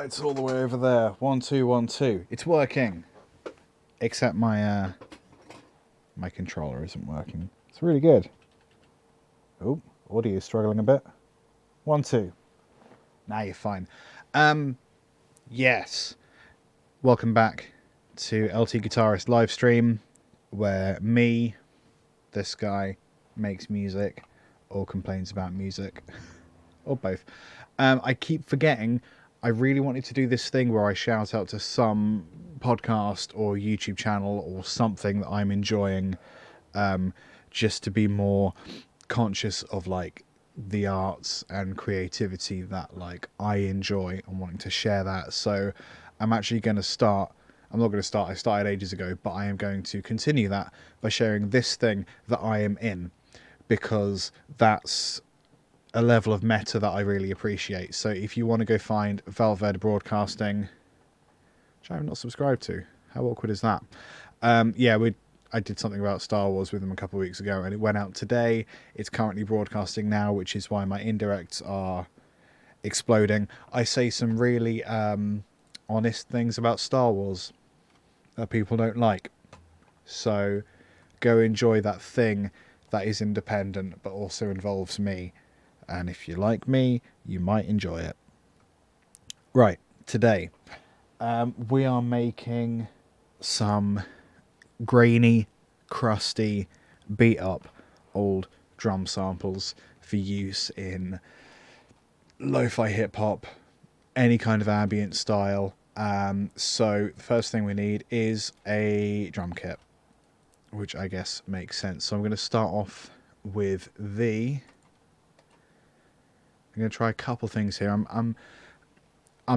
it's all the way over there. 1 2 1 2. It's working, except my my controller isn't working. It's really good. Oh, audio is struggling a bit. 1 2. Now you're fine. Yes. Welcome back to LT Guitarist Livestream, where me, this guy, makes music or complains about music, or both. I keep forgetting I really wanted to do this thing where I shout out to some podcast or YouTube channel or something that I'm enjoying, just to be more conscious of like the arts and creativity that like I enjoy and wanting to share that. So I'm actually going to start. I'm not going to start. I started ages ago, but I am going to continue that by sharing this thing that I am in, because that's a level of meta that I really appreciate. So if you want to go find Velvet Broadcasting, which I'm not subscribed to, how awkward is that? I did something about Star Wars with them a couple of weeks ago, and it went out today. It's currently broadcasting now, which is why my indirects are exploding. I say some really honest things about Star Wars that people don't like. So go enjoy that thing that is independent but also involves me. And if you like me, you might enjoy it. Right, today we are making some grainy, crusty, beat up old drum samples for use in lo-fi hip-hop, any kind of ambient style. So the first thing we need is a drum kit, which I guess makes sense. So I'm going to start off with I'm going to try a couple things here. I'm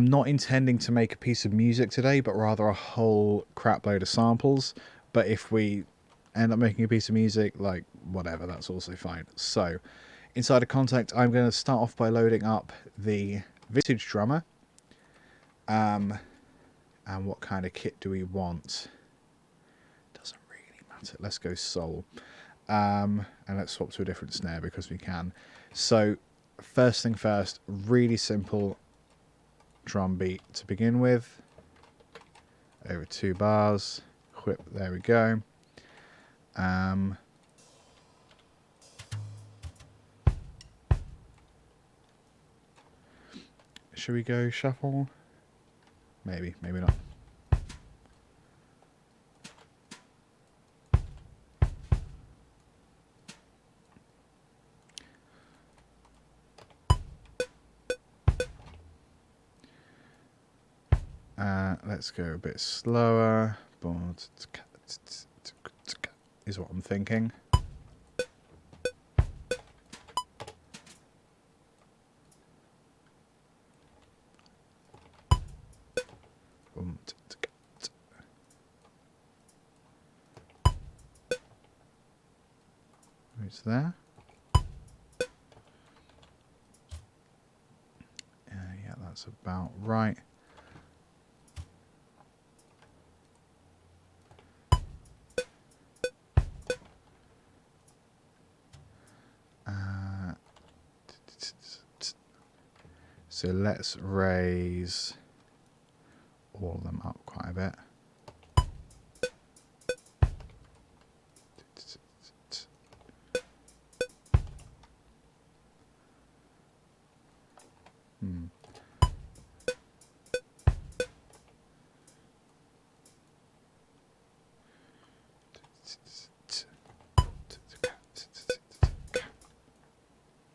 not intending to make a piece of music today, but rather a whole crap load of samples. But if we end up making a piece of music, like whatever, that's also fine. So inside of Contact, I'm going to start off by loading up the Vintage Drummer. And what kind of kit do we want? Doesn't really matter. Let's go Soul. And let's swap to a different snare because we can. So first thing first, really simple drum beat to begin with. Over 2 bars. Whip, there we go. Should we go shuffle? Maybe, maybe not. Let's go a bit slower. Is what I'm thinking. Who's there? Yeah, that's about right. So let's raise all of them up quite a bit.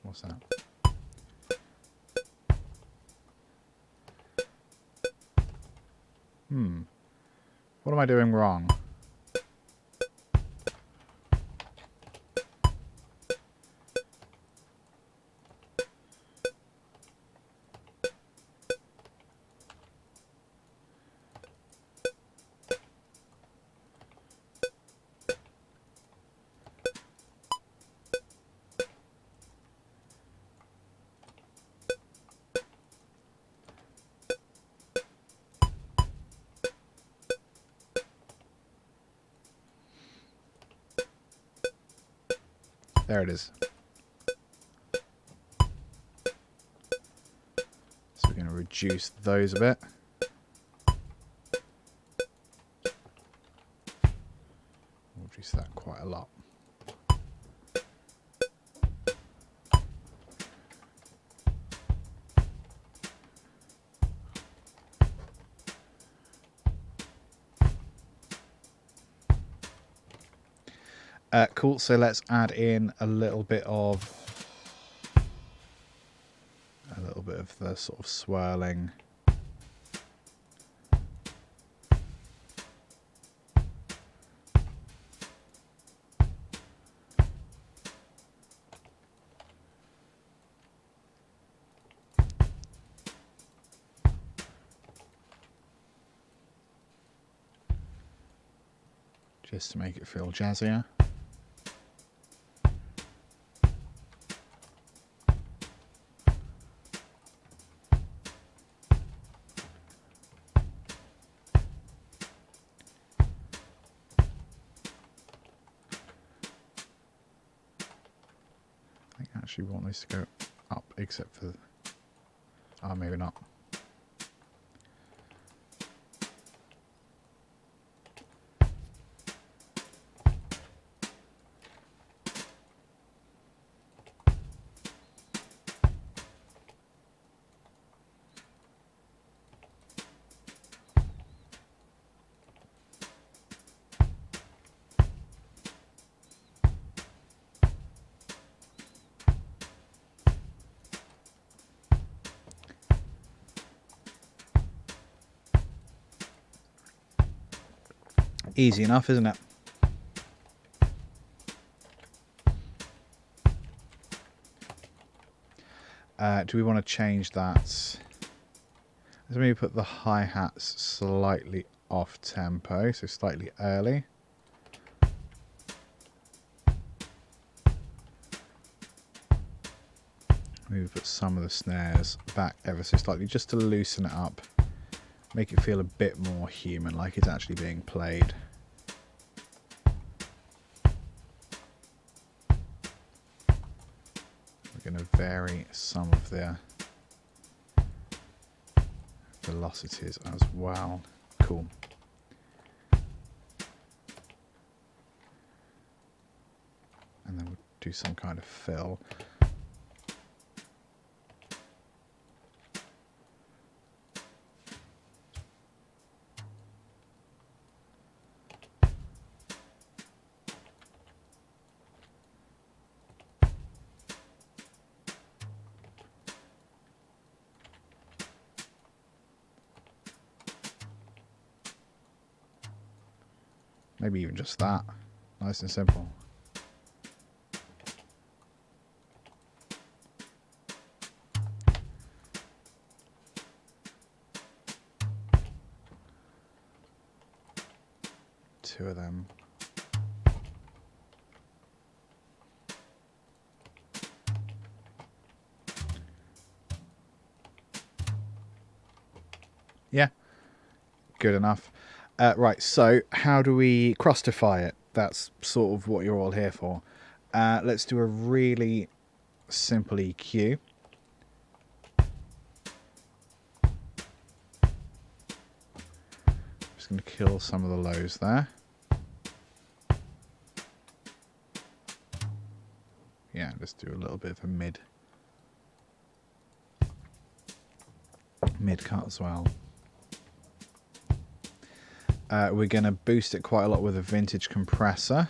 What's that? What am I doing wrong? There it is. So we're going to reduce those a bit. Reduce that quite a lot. Cool, so let's add in a little bit of the sort of swirling. Just to make it feel jazzier. Actually want this to go up, except for, oh, maybe not. Easy enough, isn't it? Do we want to change that? Let's maybe put the hi-hats slightly off tempo, so slightly early. Maybe put some of the snares back ever so slightly, just to loosen it up. Make it feel a bit more human, like it's actually being played. We're going to vary some of the velocities as well. Cool. And then we'll do some kind of fill. Maybe even just that. Nice and simple. Two of them. Yeah, good enough. Right, so how do we crustify it? That's sort of what you're all here for. Let's do a really simple EQ. Just going to kill some of the lows there. Yeah, just do a little bit of a mid cut as well. We're going to boost it quite a lot with a vintage compressor.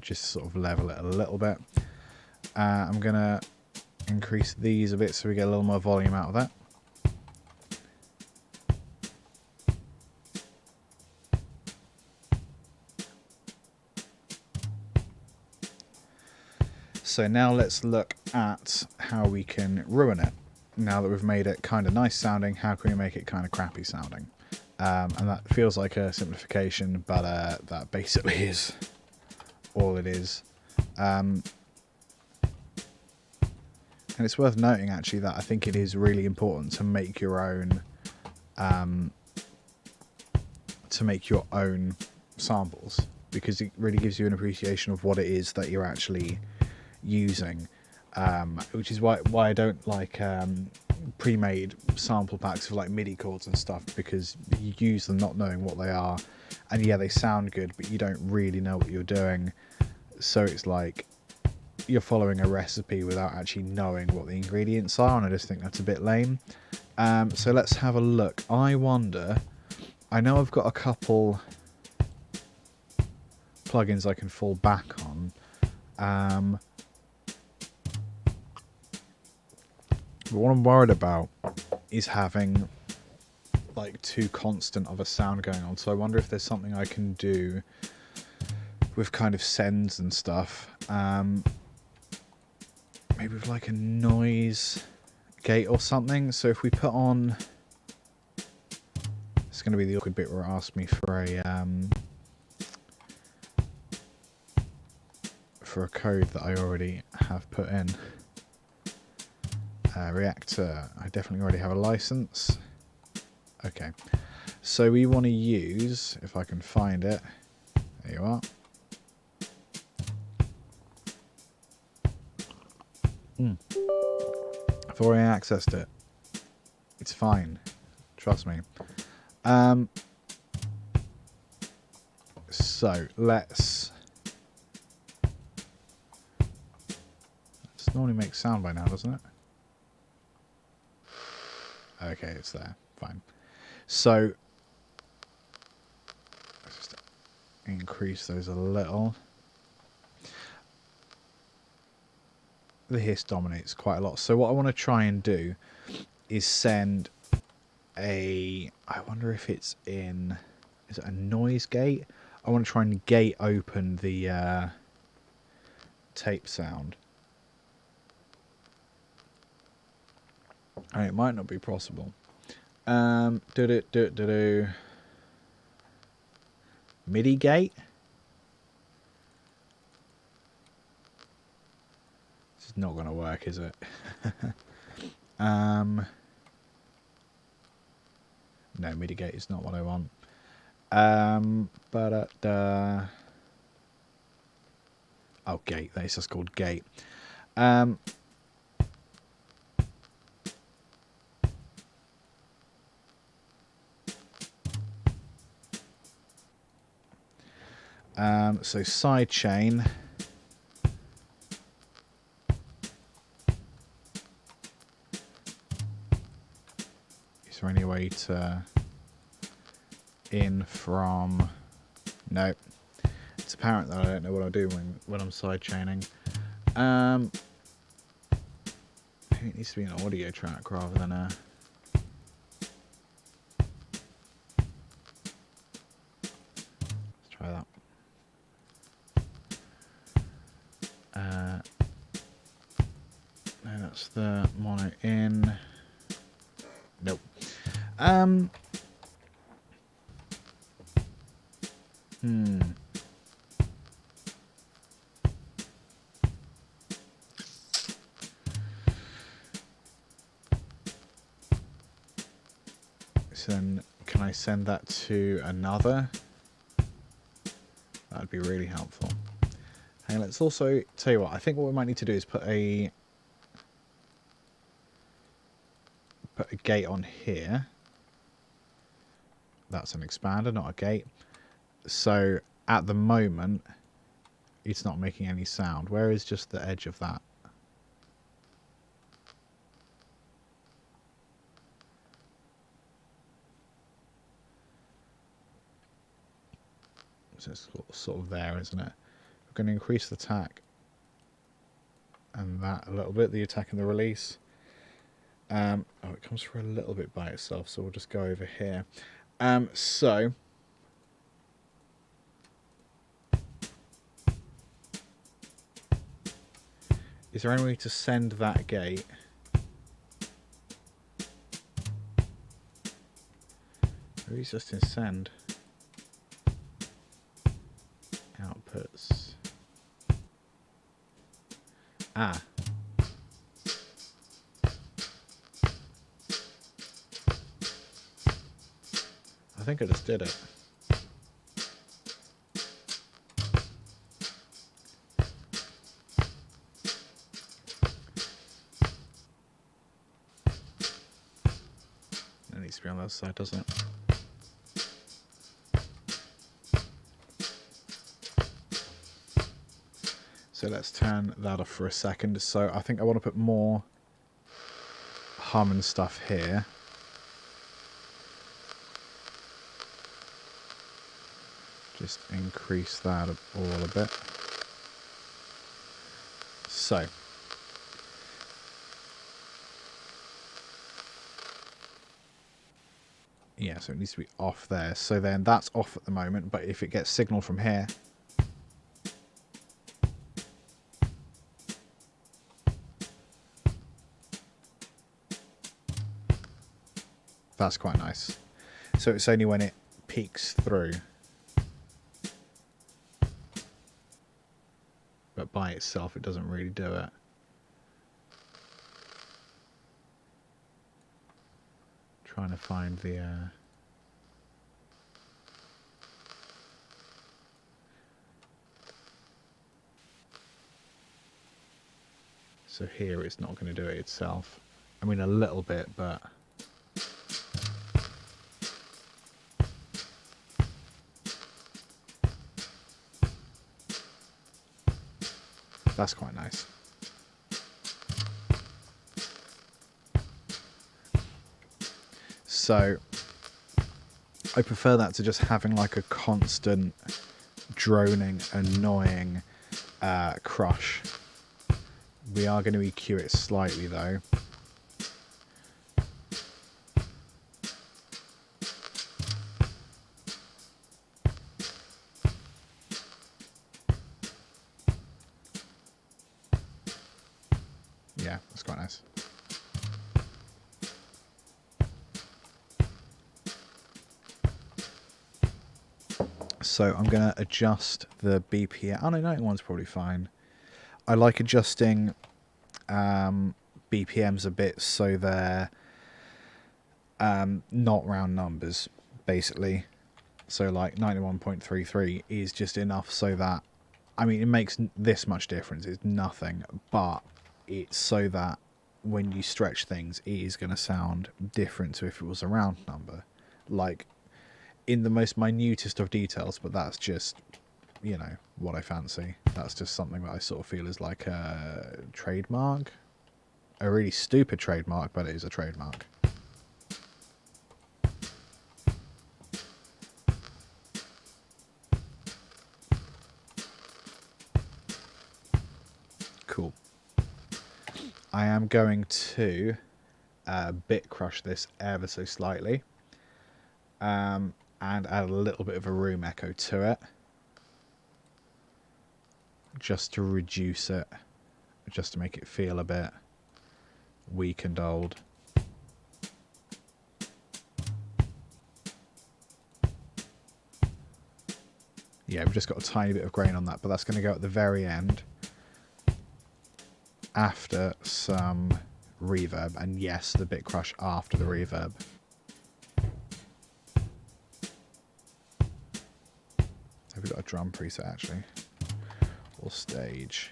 Just sort of level it a little bit. I'm going to increase these a bit so we get a little more volume out of that. So now let's look at how we can ruin it. Now that we've made it kind of nice sounding, how can we make it kind of crappy sounding? And that feels like a simplification, but that basically is all it is. And it's worth noting actually that I think it is really important to make your own samples. because it really gives you an appreciation of what it is that you're actually using, which is why I don't like pre-made sample packs for like MIDI chords and stuff, because you use them not knowing what they are, and yeah, they sound good, but you don't really know what you're doing, so it's like you're following a recipe without actually knowing what the ingredients are, and I just think that's a bit lame. So let's have a look. I wonder, I know I've got a couple plugins I can fall back on. But what I'm worried about is having like too constant of a sound going on. So I wonder if there's something I can do with kind of sends and stuff. Maybe with like a noise gate or something. So if we put on, it's going to be the awkward bit where it asks me for a code that I already have put in. Reactor, I definitely already have a license. Okay, so we want to use, if I can find it, there you are. I've already accessed it. It's fine, trust me. So let's normally make sound by now, doesn't it? Okay, it's there. Fine. So let's just increase those a little. The hiss dominates quite a lot. So what I want to try and do is send a, I wonder if it's in, is it a noise gate? I want to try and gate open the tape sound. And it might not be possible. MIDI gate. This is not going to work, is it? No, MIDI gate is not what I want. Oh, gate. That's just called gate. So sidechain. Is there any way to in from? No. It's apparent that I don't know what I do when I'm sidechaining. Maybe it needs to be an audio track rather than a. Let's try that. No, that's the mono in. Nope. So then, can I send that to another? That'd be really helpful. Hey, let's also tell you what. I think what we might need to do is put a gate on here. That's an expander, not a gate. So at the moment, it's not making any sound. Where is just the edge of that? So it's sort of there, isn't it? We're going to increase the attack and that a little bit, the attack and the release. Oh, it comes through a little bit by itself, so we'll just go over here. So is there any way to send that gate? Maybe it's just in send. Outputs. Ah. I think I just did it. needs to be on the other side, doesn't it? So let's turn that off for a second. So I think I want to put more hum and stuff here. Just increase that all a bit. So. Yeah, so it needs to be off there. So then that's off at the moment, but if it gets signal from here, that's quite nice. So it's only when it peeks through. But by itself, it doesn't really do it. Trying to find the... So here it's not going to do it itself. I mean, a little bit, but... That's quite nice. So I prefer that to just having like a constant droning, annoying crush. We are going to EQ it slightly though. Yeah, that's quite nice. So I'm going to adjust the BPM. Oh no, 91's probably fine. I like adjusting BPMs a bit so they're not round numbers, basically. So like 91.33 is just enough so that, I mean, it makes this much difference. It's nothing, but it's so that when you stretch things, it is going to sound different to if it was a round number. Like, in the most minutest of details, but that's just, you know, what I fancy. That's just something that I sort of feel is like a trademark. A really stupid trademark, but it is a trademark. Cool. I am going to bit crush this ever so slightly. And add a little bit of a room echo to it. Just to reduce it. Just to make it feel a bit weak and old. Yeah, we've just got a tiny bit of grain on that, but that's going to go at the very end. After some reverb. And yes, the bit crush after the reverb. Have we got a drum preset actually? Or stage?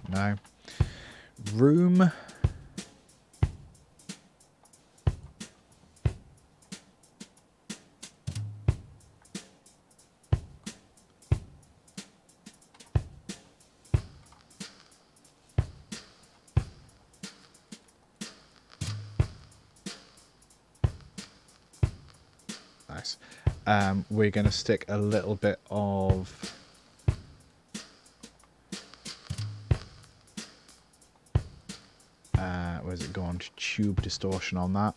No. Room. Nice. We're going to stick a little bit of where's it gone? Tube distortion on that.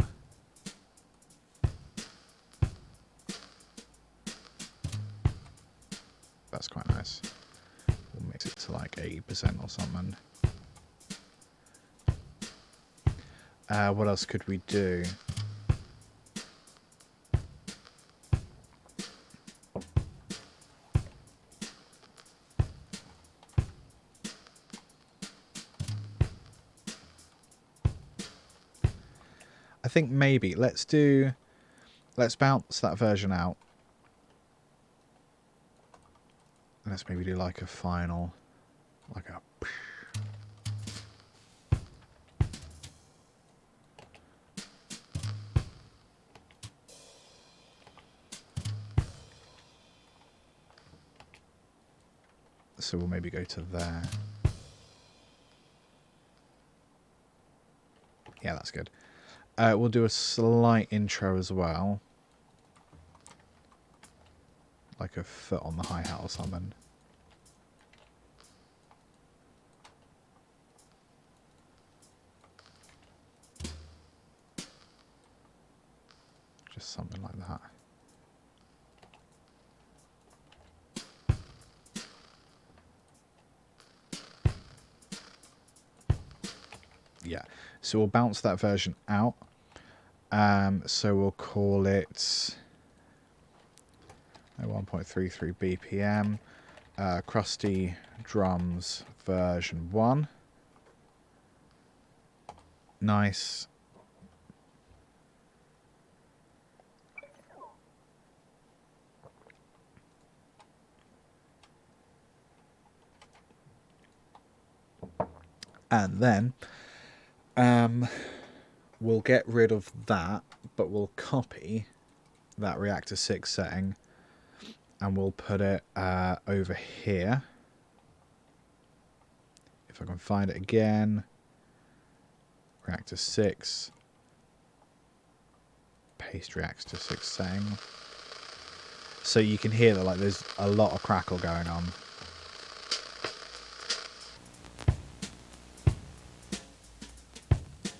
That's quite nice. We'll mix it to like 80% or something. What else could we do? I think maybe let's bounce that version out. Let's maybe do like a final, like a. So we'll maybe go to there. Yeah, that's good. We'll do a slight intro as well. Like a foot on the hi-hat or something. Just something like that. Yeah, so we'll bounce that version out. So we'll call it 1.33 BPM. Crusty drums version 1. Nice. And then we'll get rid of that, but we'll copy that Reactor 6 setting and we'll put it over here. If I can find it again. Reactor 6. Paste Reactor 6 setting. So you can hear that like there's a lot of crackle going on.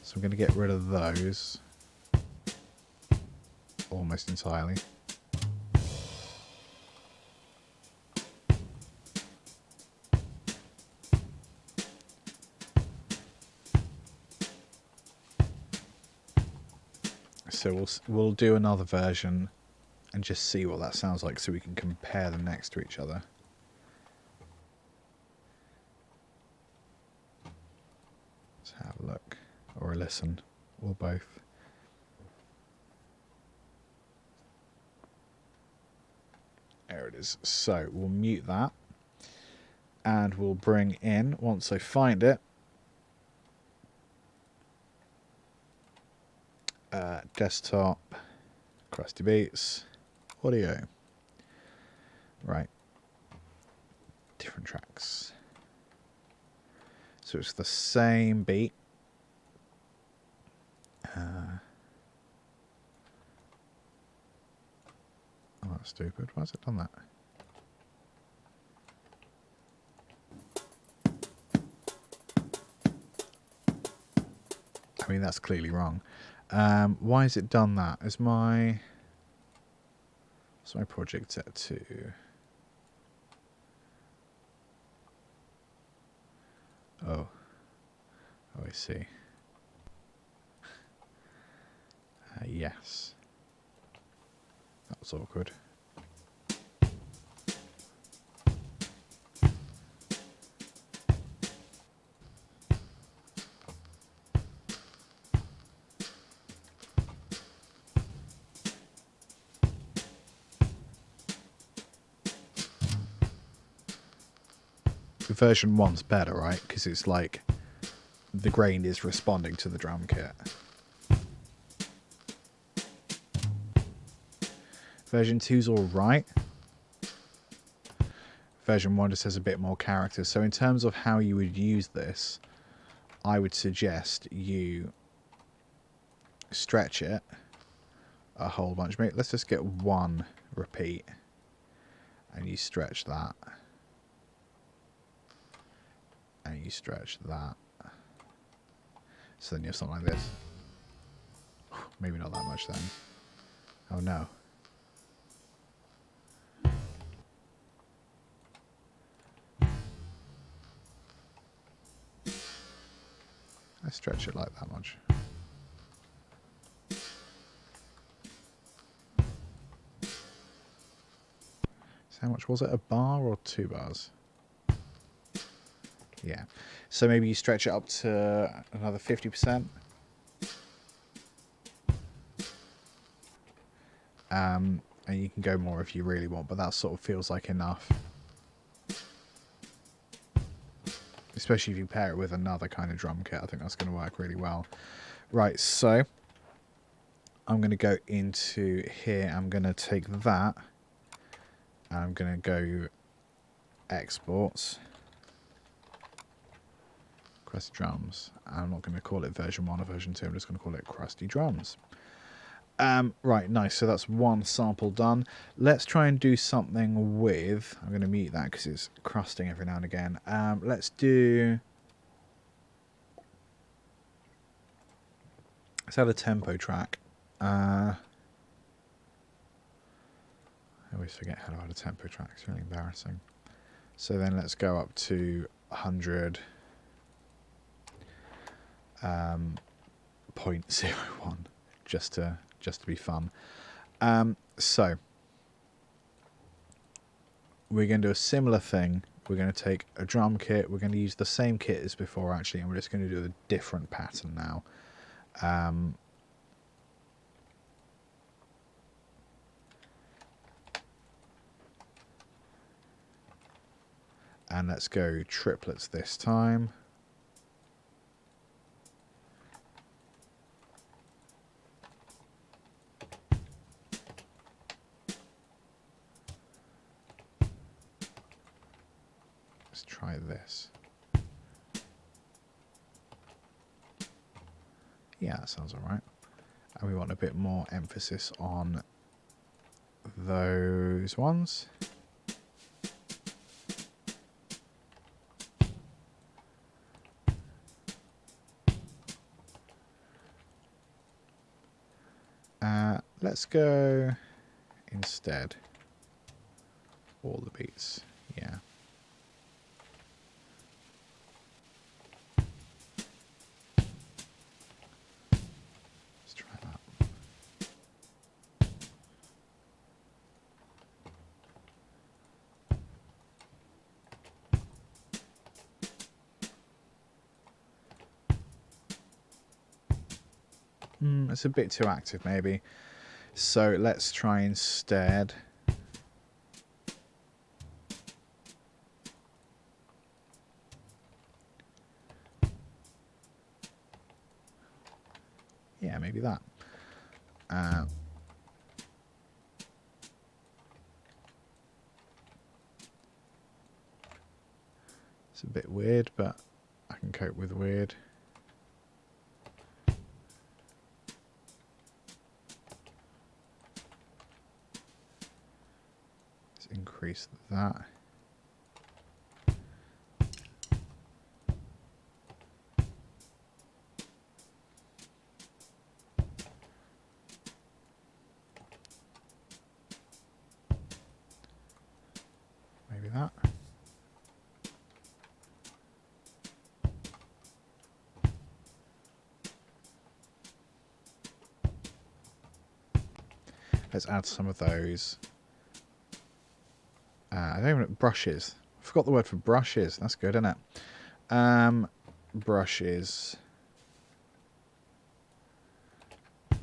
So I'm going to get rid of those almost entirely. So we'll do another version and just see what that sounds like so we can compare them next to each other. Let's have a look or a listen or both. There it is. So we'll mute that and we'll bring in, once I find it, desktop, Crusty Beats, audio. Right. Different tracks. So it's the same beat. Oh, that's stupid. Why has it done that? I mean, that's clearly wrong. Why has it done that? What's my project set to? Oh, I see. Yes. That was awkward. Version 1's better, right? Because it's like the grain is responding to the drum kit. Version 2's alright. Version 1 just has a bit more character. So in terms of how you would use this, I would suggest you stretch it a whole bunch. Maybe let's just get one repeat and you stretch that. And you stretch that. So then you have something like this. Maybe not that much then. Oh no. I stretch it like that much. So how much was it? A bar or 2 bars? Yeah. So maybe you stretch it up to another 50%. And you can go more if you really want, but that sort of feels like enough. Especially if you pair it with another kind of drum kit, I think that's going to work really well. Right, so I'm going to go into here. I'm going to take that. And I'm going to go exports. Crusty drums. I'm not going to call it version 1 or version 2. I'm just going to call it Crusty drums. Right, nice. So that's one sample done. Let's try and do something with... I'm going to mute that because it's crusting every now and again. Let's add a tempo track. I always forget how to add a tempo track. It's really embarrassing. So then let's go up to 100. 0.01 just to be fun. So we're going to do a similar thing. We're going to take a drum kit. We're going to use the same kit as before actually, and we're just going to do a different pattern now. And let's go triplets this time. Let's try this. Yeah, that sounds all right. And we want a bit more emphasis on those ones. Let's go instead all the beats. Yeah. Let's try that. It's a bit too active maybe. So let's try instead yeah, maybe that. It's a bit weird, but I can cope with weird. Let's increase that. Maybe that. Let's add some of those. I don't even brushes. I forgot the word for brushes. That's good, isn't it? Brushes. I'm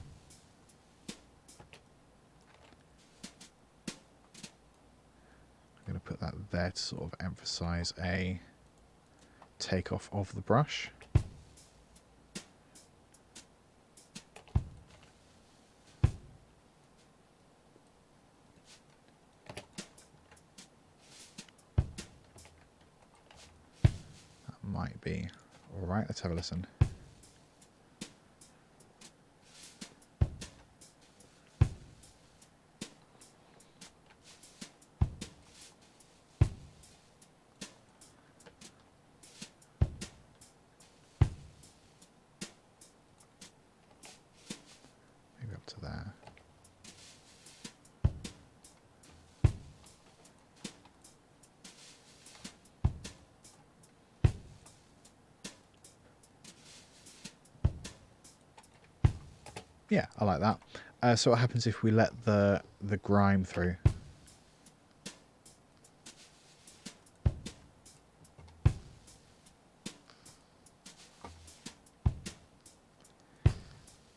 going to put that there to sort of emphasize a takeoff of the brush. Might be all right. Let's have a listen. Maybe up to there. Yeah, I like that. So what happens if we let the grime through?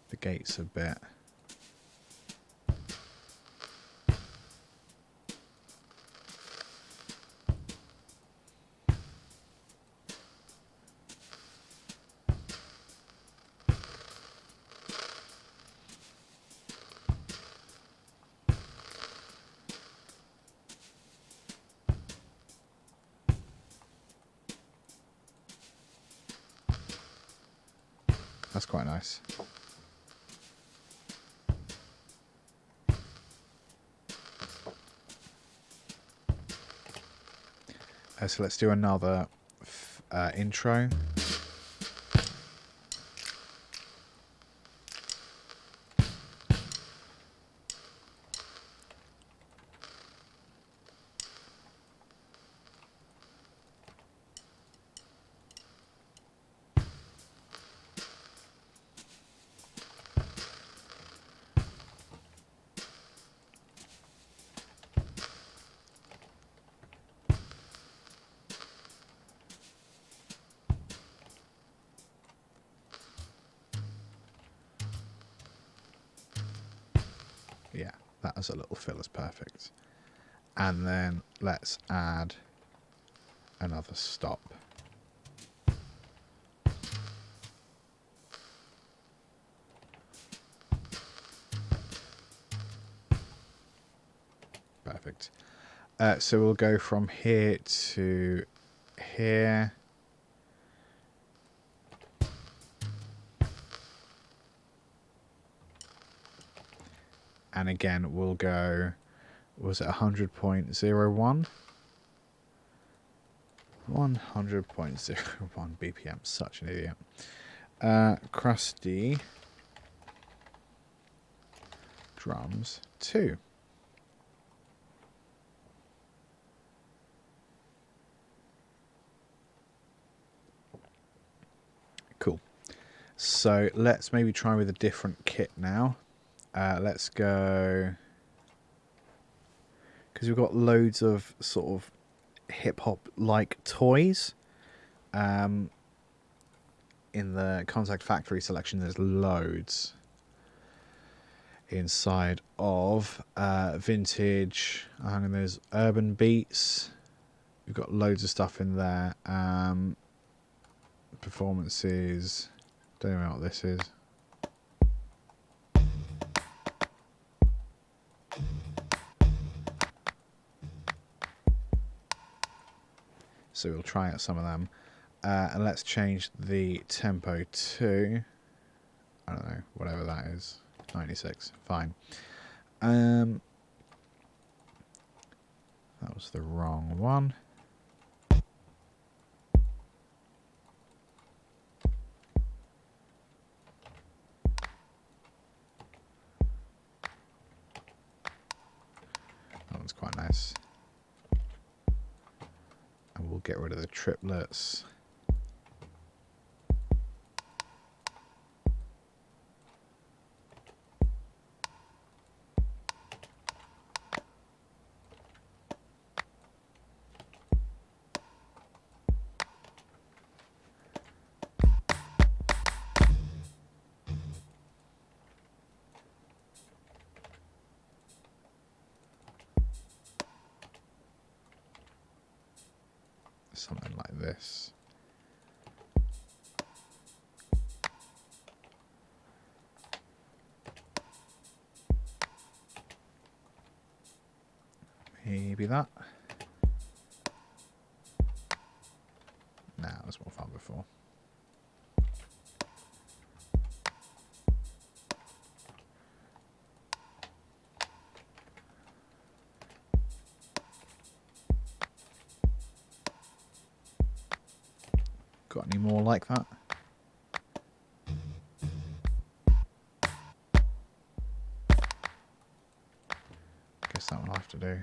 The gate's a bit... That's quite nice. So let's do another intro. Yeah, that as a little fill is perfect. And then let's add another stop. Perfect. So we'll go from here to here. And again, we'll go, was it 100.01? 100.01 BPM, such an idiot. Crusty drums 2. Cool. So let's maybe try with a different kit now. Let's go, because we've got loads of sort of hip-hop like toys. In the Contact Factory selection, there's loads inside of vintage, and there's urban beats. We've got loads of stuff in there. Performances, don't know what this is. So we'll try out some of them. And let's change the tempo to, I don't know, whatever that is. 96, fine. That was the wrong one. That one's quite nice. And we'll get rid of the triplets. Something like this. Maybe that. Nah, it was more fun before. Got any more like that? Guess that one I'll have to do.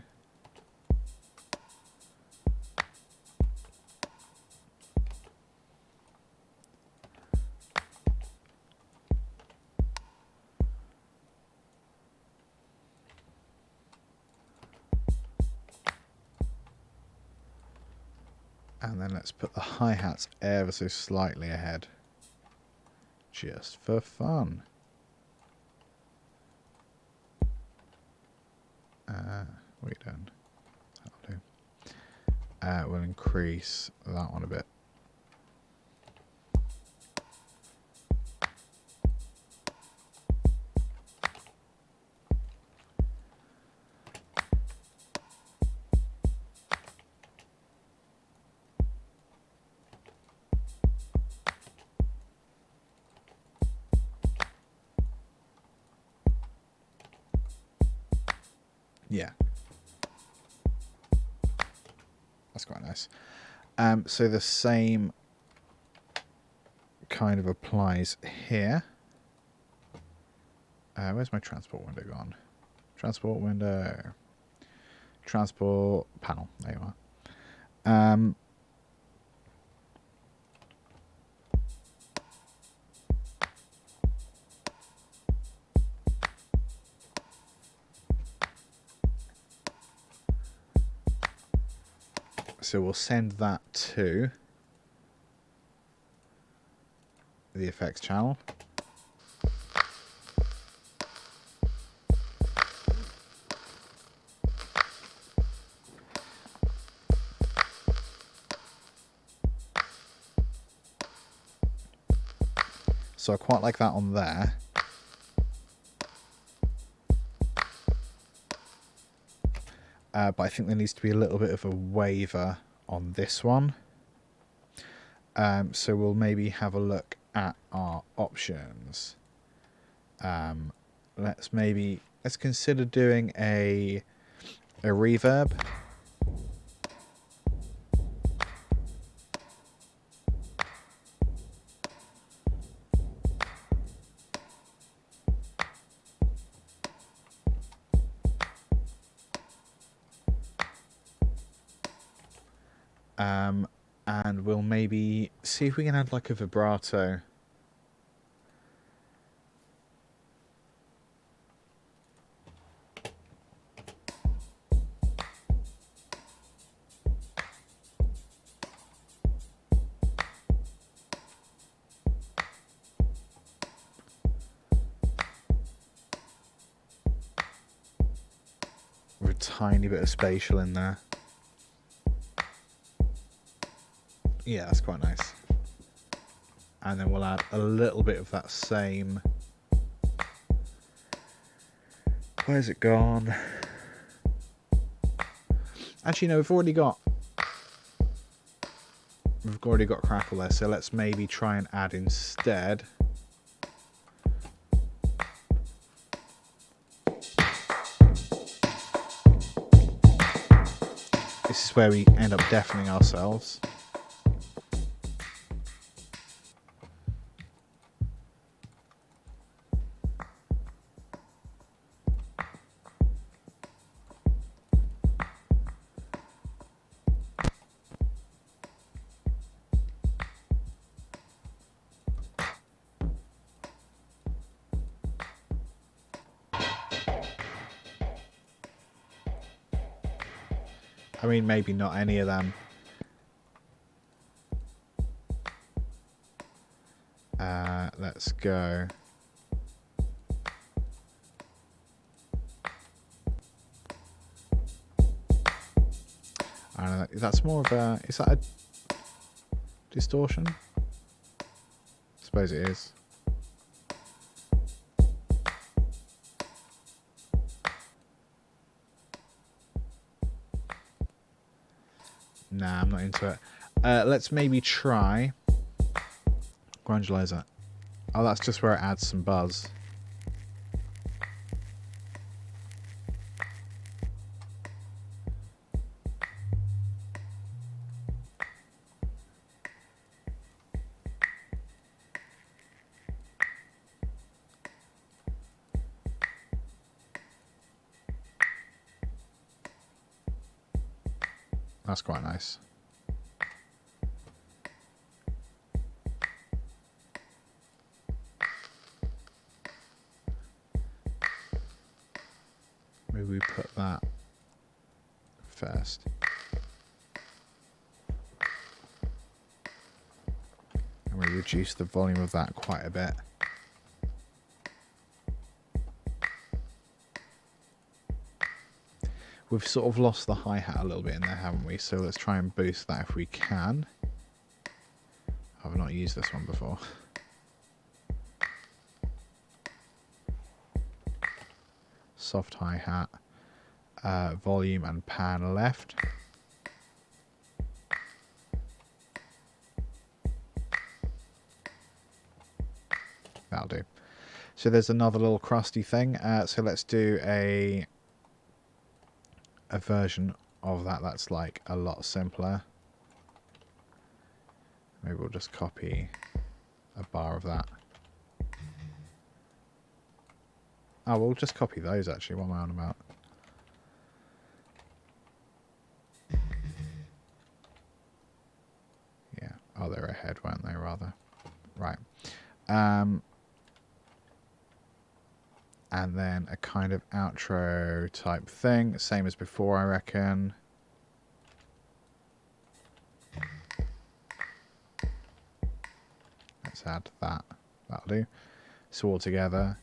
And then let's put the hi-hats ever so slightly ahead. Just for fun. What are you doing? That'll do. We'll increase that one a bit. Yeah. That's quite nice. So the same kind of applies here. Where's my transport window gone? Transport window. Transport panel. There you are. So we'll send that to the effects channel. So I quite like that on there. But I think there needs to be a little bit of a waiver on this one. So we'll maybe have a look at our options. Let's consider doing a reverb. And we'll maybe see if we can add like a vibrato. With a tiny bit of spatial in there. Yeah, that's quite nice. And then we'll add a little bit of that same... Where's it gone? Actually, no, we've already got crackle there, so let's maybe try and add instead. This is where we end up deafening ourselves. I mean, maybe not any of them. Let's go. I don't know. That's more of a... Is that a distortion? I suppose it is. Nah, I'm not into it. Let's maybe try Grandulizer. Oh, that's just where it adds some buzz. That's quite nice. Maybe we put that first. And we reduce the volume of that quite a bit. We've sort of lost the hi-hat a little bit in there, haven't we? So let's try and boost that if we can. I've not used this one before. Soft hi-hat, volume and pan left. That'll do. So there's another little crusty thing. So let's do a a version of that that's like a lot simpler. Maybe we'll just copy a bar of that. Oh, we'll just copy those actually. What am I on about? Yeah. Oh, they're ahead, weren't they, rather? Right. And then a kind of outro type thing. Same as before, I reckon. Let's add that. That'll do. So all together.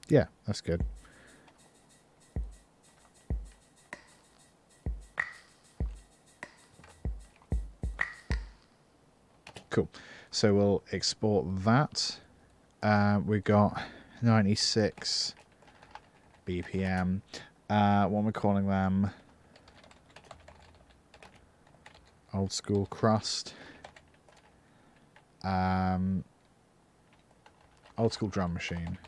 Yeah, that's good. Cool. So we'll export that. We've got 96 BPM. What am I calling them? Old school crust. Old school drum machine.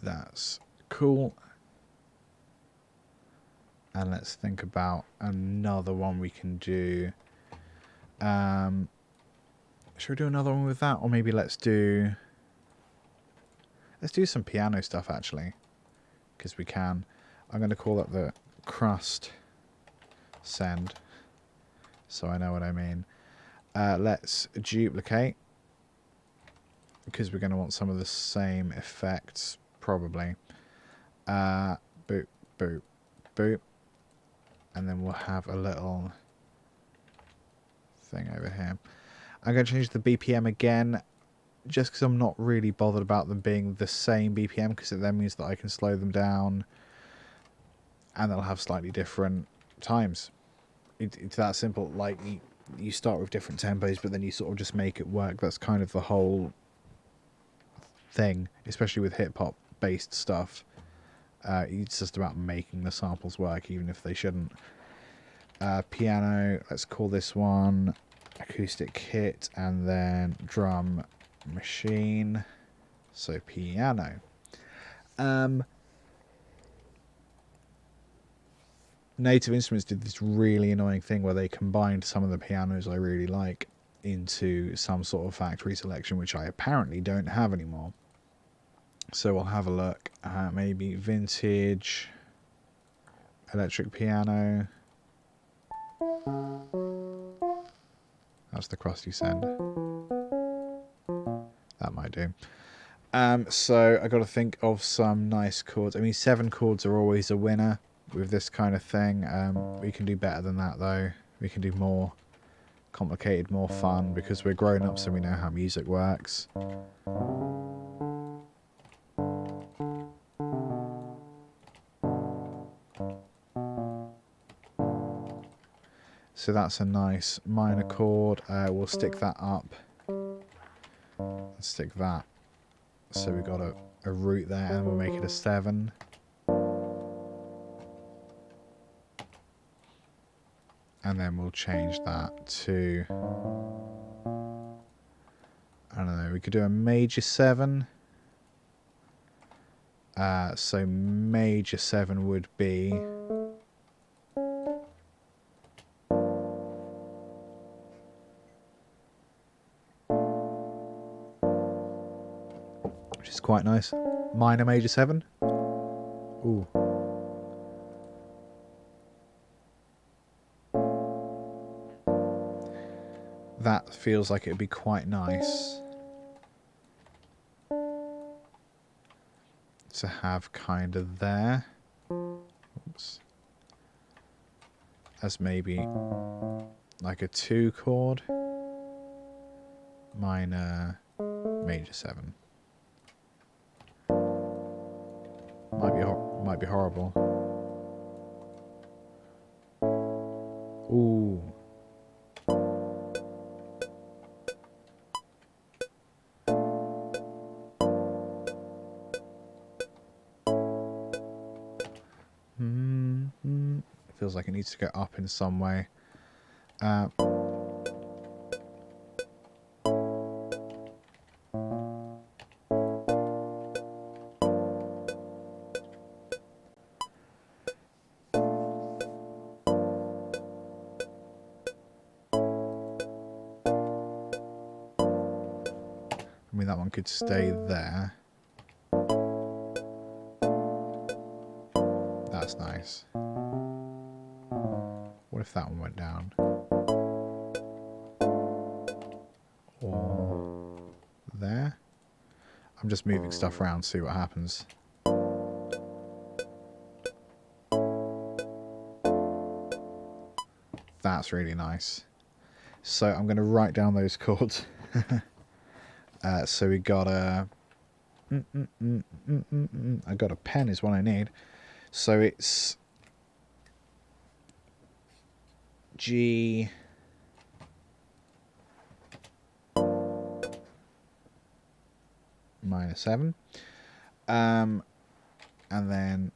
That's cool. And let's think about another one we can do. Should we do another one with that? Or maybe let's do some piano stuff actually. Because we can. I'm going to call it the crust send. So I know what I mean. Let's duplicate. Because we're going to want some of the same effects. Probably. Boop, boop, boop. And then we'll have a little thing over here. I'm going to change the BPM again, just because I'm not really bothered about them being the same BPM, because it then means that I can slow them down, and they'll have slightly different times. It's that simple. Like, you start with different tempos, but then you sort of just make it work. That's kind of the whole thing, especially with hip-hop based stuff. It's just about making the samples work, even if they shouldn't. Piano, let's call this one acoustic kit, and then drum machine. So piano. Native Instruments did this really annoying thing where they combined some of the pianos I really like into some sort of factory selection, which I apparently don't have anymore. So we'll have a look at maybe vintage electric piano. That's the Crusty send. That might do. So I got to think of some nice chords. I mean, 7 chords are always a winner with this kind of thing. We can do better than that though. We can do more complicated, more fun, because we're grown ups and we know how music works. So that's a nice minor chord. We'll stick that up. Let's stick that. So we've got a root there, and we'll make it a 7. And then we'll change that to, I don't know, we could do a major 7. So major 7 would be, which is quite nice. Minor major 7. Ooh. That feels like it would be quite nice to have kind of there. Oops. As maybe like a 2 chord. Minor major 7. Might be horrible. Ooh. Feels like it needs to go up in some way. that one could stay there. That's nice. What if that one went down? Or there? I'm just moving stuff around to see what happens. That's really nice. So I'm going to write down those chords. So we got a... I got a pen is what I need. So it's G... minor 7. And then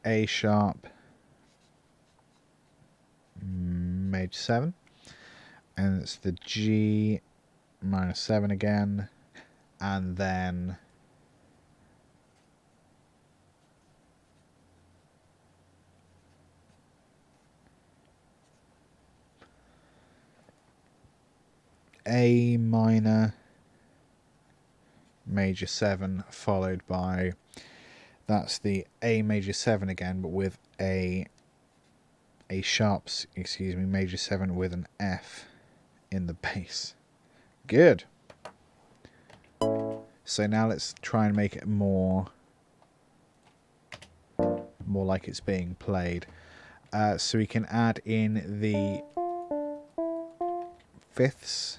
A sharp major 7. And it's the G minor 7 again. And then A minor major 7 followed by, that's the A major 7 again, but with a sharps, excuse me, major 7 with an F in the bass. Good. So now let's try and make it more like it's being played. So we can add in the fifths.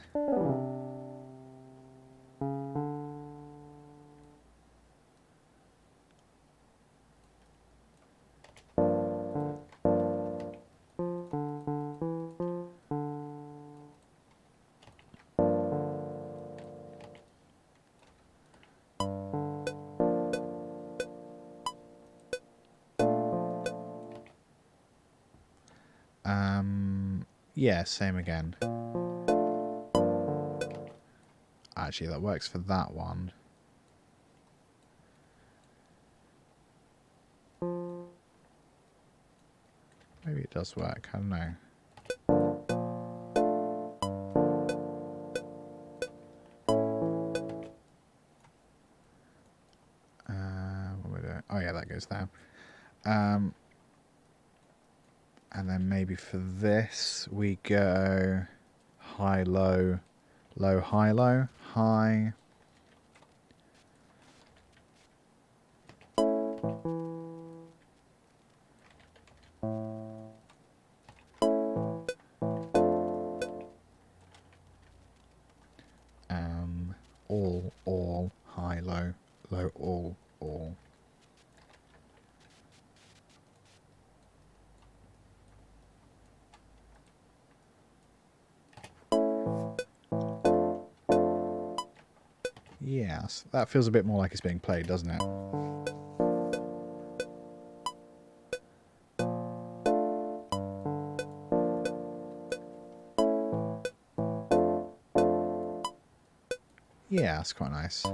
Yeah, same again. Actually, that works for that one. Maybe it does work, I don't know. What we doing? Oh yeah, that goes down. And then maybe for this we go high, low, low, high, low, high. All, high, low, low, all. Yes, that feels a bit more like it's being played, doesn't it? Yeah, that's quite nice.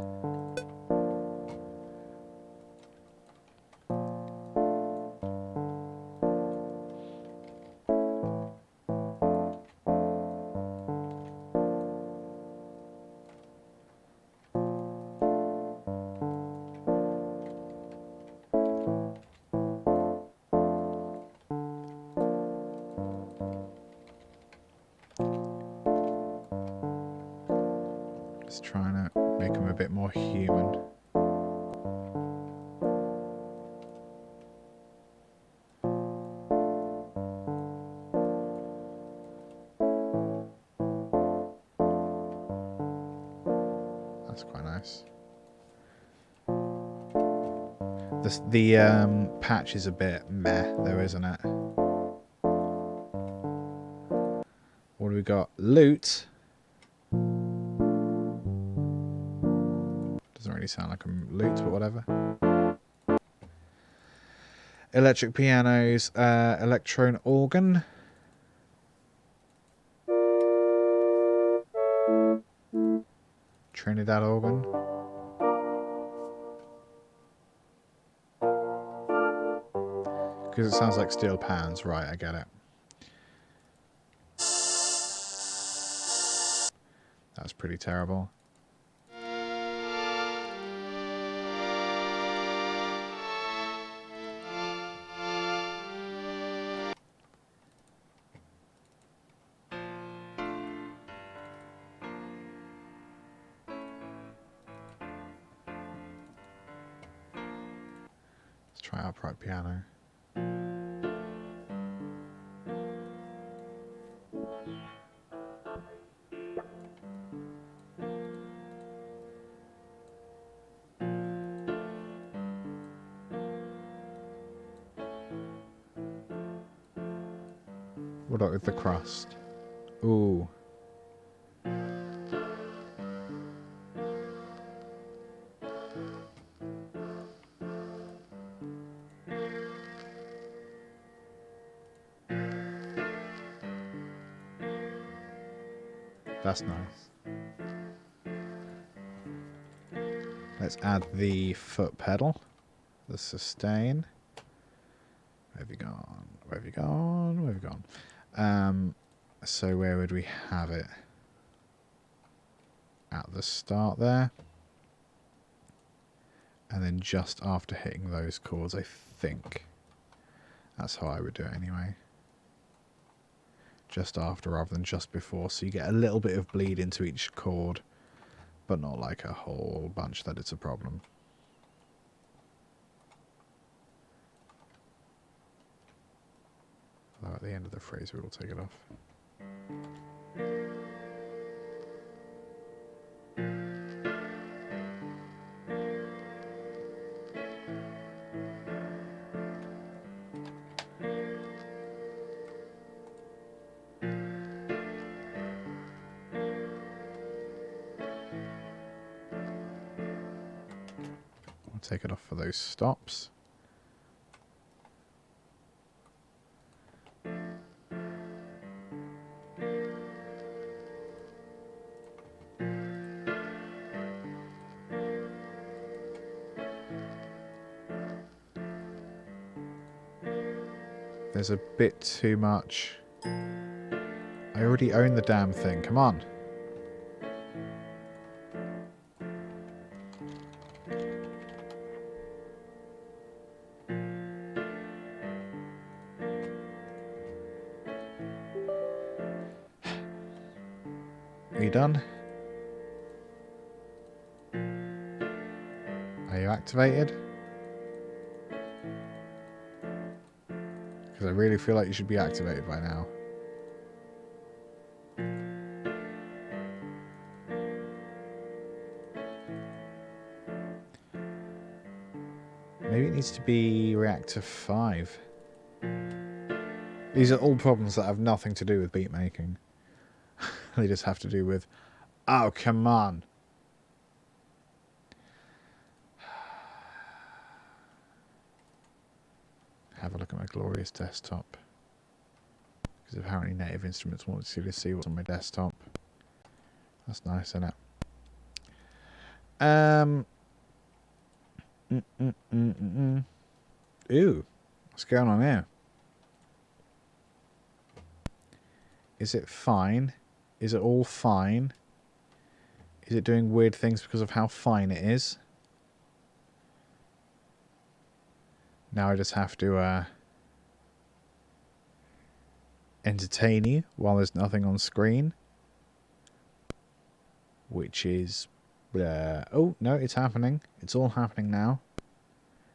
Just trying to make them a bit more human. That's quite nice. The patch is a bit meh though, isn't it? What do we got? Loot. Doesn't really sound like a lute, but whatever. Electric pianos, electron organ. Trinidad organ. Because it sounds like steel pans. Right, I get it. That's pretty terrible. try upright piano. What about with the crust? Ooh. That's nice. Let's add the foot pedal, the sustain. Where have you gone? Where have you gone? Where have you gone? So where would we have it? At the start there. And then just after hitting those chords, I think. That's how I would do it anyway. Just after rather than just before. So you get a little bit of bleed into each chord, but not like a whole bunch that it's a problem. Although at the end of the phrase we will take it off. We'll take it off for those stops. There's a bit too much. I already own the damn thing. Come on. Are you done? Are you activated? Because I really feel like you should be activated by now. Maybe it needs to be reactive 5. These are all problems that have nothing to do with beat making. They just have to do with, oh, come on. Have a look at my glorious desktop. Because apparently Native Instruments wants you to see what's on my desktop. That's nice, isn't it? Ooh, what's going on here? Is it fine? Is it all fine? Is it doing weird things because of how fine it is? Now I just have to entertain you while there's nothing on screen. Which is... oh, no, it's happening. It's all happening now.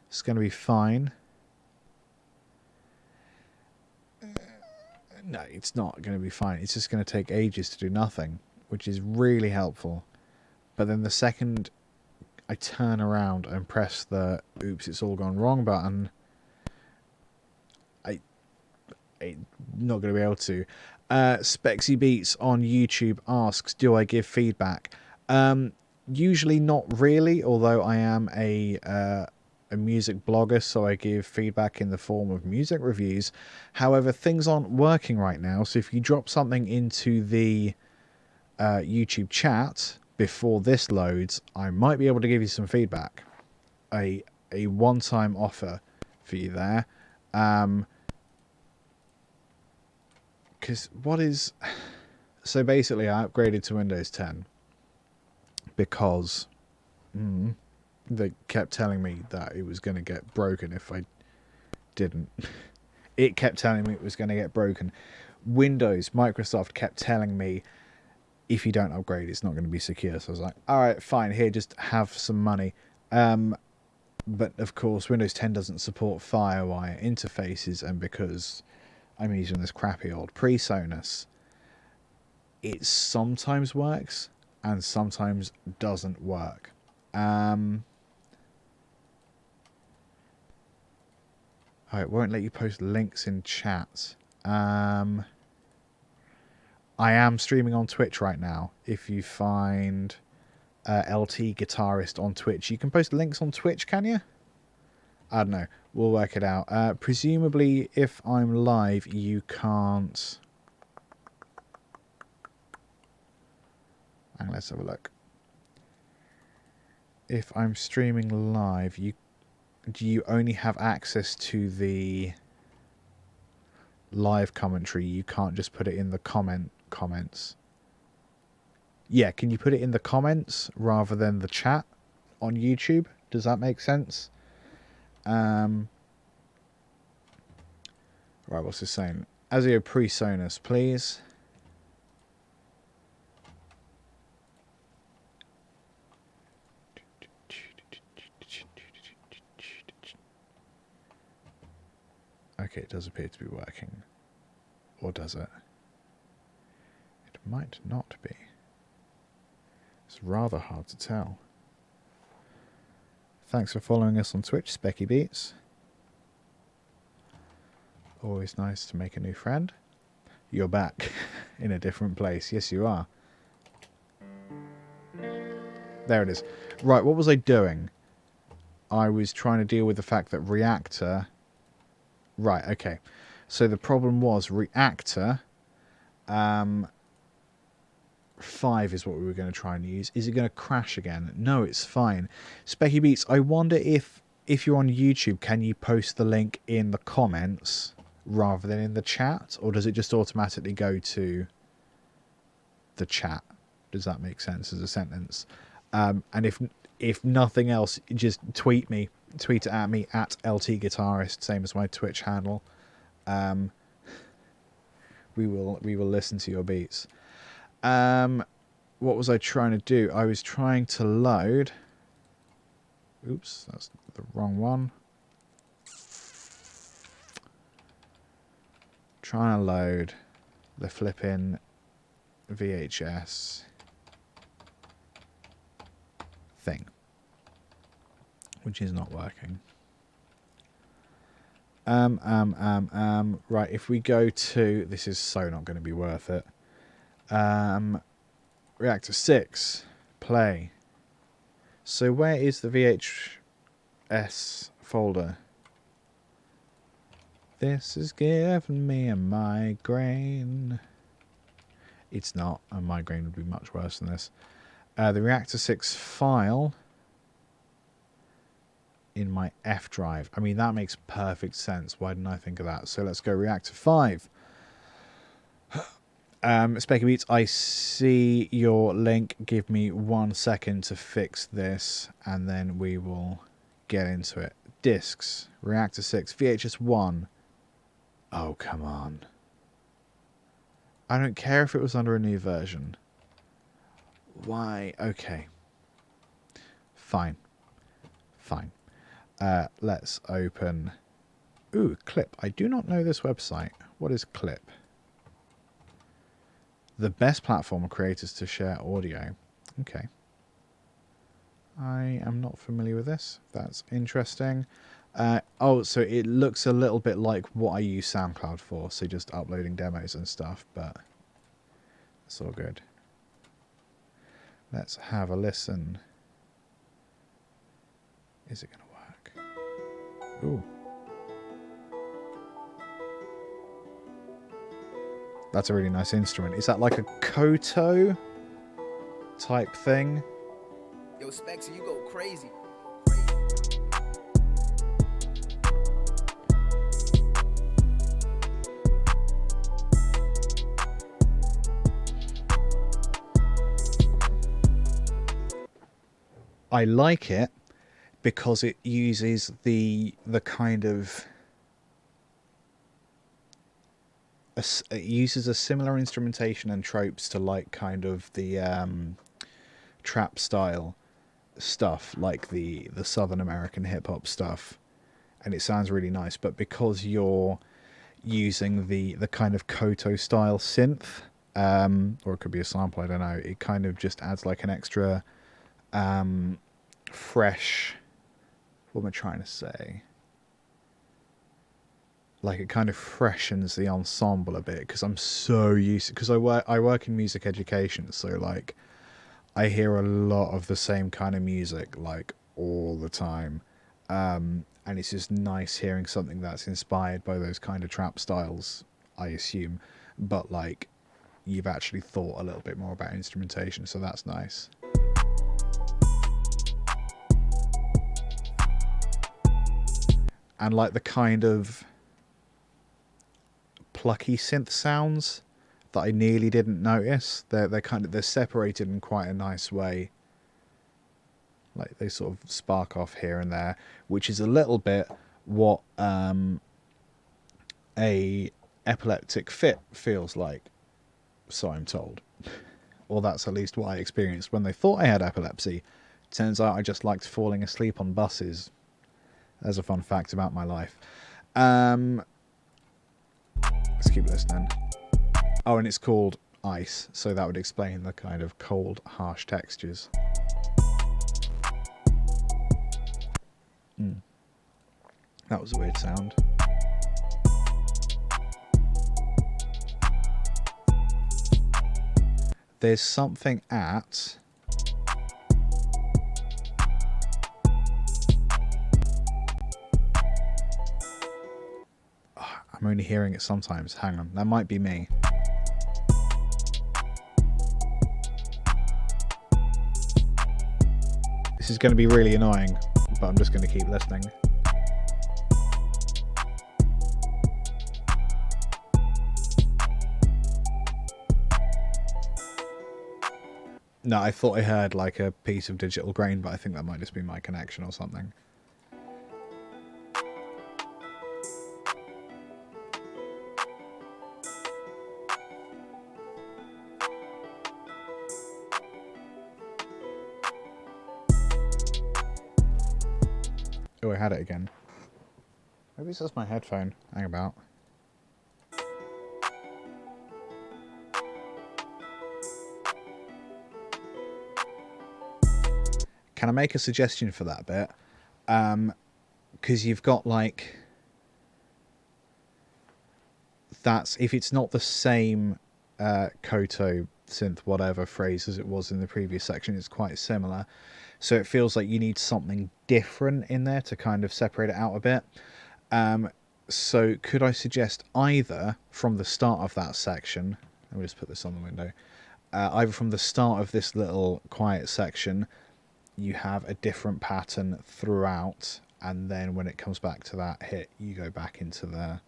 It's going to be fine. No, it's not going to be fine. It's just going to take ages to do nothing, which is really helpful. But then the second I turn around and press the oops, it's all gone wrong button, I'm not going to be able to. Spexy Beats on YouTube asks, do I give feedback? Usually not really, although I am a music blogger, so I give feedback in the form of music reviews. However, things aren't working right now, so if you drop something into the YouTube chat before this loads, I might be able to give you some feedback. A one-time offer for you there. Because what is... So basically I upgraded to Windows 10 because they kept telling me that it was going to get broken if I didn't. It kept telling me it was going to get broken. Microsoft kept telling me, if you don't upgrade, it's not going to be secure. So I was like, all right, fine, here, just have some money. But of course, Windows 10 doesn't support FireWire interfaces, and because I'm using this crappy old PreSonus, it sometimes works and sometimes doesn't work. Oh, it won't let you post links in chat. I am streaming on Twitch right now. If you find LT Guitarist on Twitch, you can post links on Twitch, can you? I don't know. We'll work it out. Presumably, if I'm live, you can't. And let's have a look. If I'm streaming live, do you only have access to the live commentary? You can't just put it in the comments. Yeah, can you put it in the comments rather than the chat on YouTube? Does that make sense? Right, what's this saying? Azio PreSonus, please. Okay, it does appear to be working. Or does it? It might not be. It's rather hard to tell. Thanks for following us on Twitch, Specky Beats. Always nice to make a new friend. You're back in a different place. Yes, you are. There it is. Right, what was I doing? I was trying to deal with the fact that Reactor... Right, okay. So the problem was Reactor 5 is what we were going to try and use. Is it going to crash again? No, it's fine. Specky Beats, I wonder if you're on YouTube, can you post the link in the comments rather than in the chat? Or does it just automatically go to the chat? Does that make sense as a sentence? And if nothing else, just tweet it at me at LT Guitarist, same as my Twitch handle. We will listen to your beats. What was I trying to do? I was trying to load. Oops, that's the wrong one. Trying to load the flipping VHS thing, which is not working. Right, if we go to, this is so not going to be worth it. Reactor 6, play. So where is the VHS folder? This is giving me a migraine. It's not. A migraine would be much worse than this. The Reactor 6 file in my F drive. I mean, that makes perfect sense. Why didn't I think of that? So let's go Reactor 5. Specky Beats, I see your link. Give me 1 second to fix this, and then we will get into it. Discs, Reactor 6, VHS 1. Oh, come on. I don't care if it was under a new version. Why? Okay. Fine. Let's open... Ooh, Clip. I do not know this website. What is Clip? The best platform for creators to share audio. Okay. I am not familiar with this. That's interesting. Oh, so it looks a little bit like what I use SoundCloud for. So just uploading demos and stuff, but it's all good. Let's have a listen. Is it going to work? Ooh. That's a really nice instrument. Is that like a koto type thing? Yo, Spexy, you go crazy. I like it because it uses the kind of... it uses a similar instrumentation and tropes to like kind of the trap style stuff, like the Southern American hip hop stuff, and it sounds really nice. But because you're using the kind of Koto style synth, or it could be a sample, I don't know, it kind of just adds like an extra fresh, what am I trying to say? Like it kind of freshens the ensemble a bit, because I'm so used to, because I work in music education, so like I hear a lot of the same kind of music like all the time, and it's just nice hearing something that's inspired by those kind of trap styles, I assume, but like you've actually thought a little bit more about instrumentation, so that's nice. And like the kind of plucky synth sounds that I nearly didn't notice, they're separated in quite a nice way. Like they sort of spark off here and there, which is a little bit what a epileptic fit feels like, so I'm told. Or that's at least what I experienced when they thought I had epilepsy. Turns out I just liked falling asleep on buses. There's a fun fact about my life. Let's keep listening. Oh, and it's called ice, so that would explain the kind of cold, harsh textures. That was a weird sound. There's something at... I'm only hearing it sometimes. Hang on, that might be me. This is going to be really annoying, but I'm just going to keep listening. No, I thought I heard like a piece of digital grain, but I think that might just be my connection or something. Oh, I had it again. Maybe it's just my headphone. Hang about. Can I make a suggestion for that bit? Because you've got like... That's... If it's not the same Koto synth whatever phrase as it was in the previous section, it's quite similar. So it feels like you need something different in there to kind of separate it out a bit. So could I suggest either from the start of that section... Let me just put this on the window. Either from the start of this little quiet section... you have a different pattern throughout, and then when it comes back to that hit, you go back into the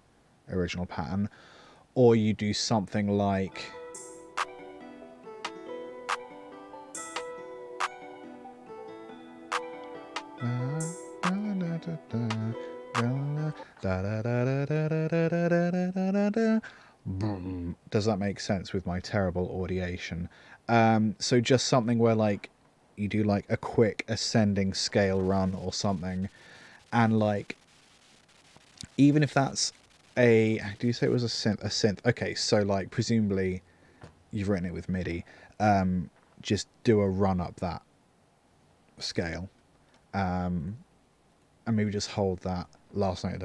original pattern, or you do something like does that make sense with my terrible audiation? So just something where like you do like a quick ascending scale run or something, and like even if that's a... Do you say it was a synth? Okay, so like presumably you've written it with MIDI. Just do a run up that scale, and maybe just hold that last note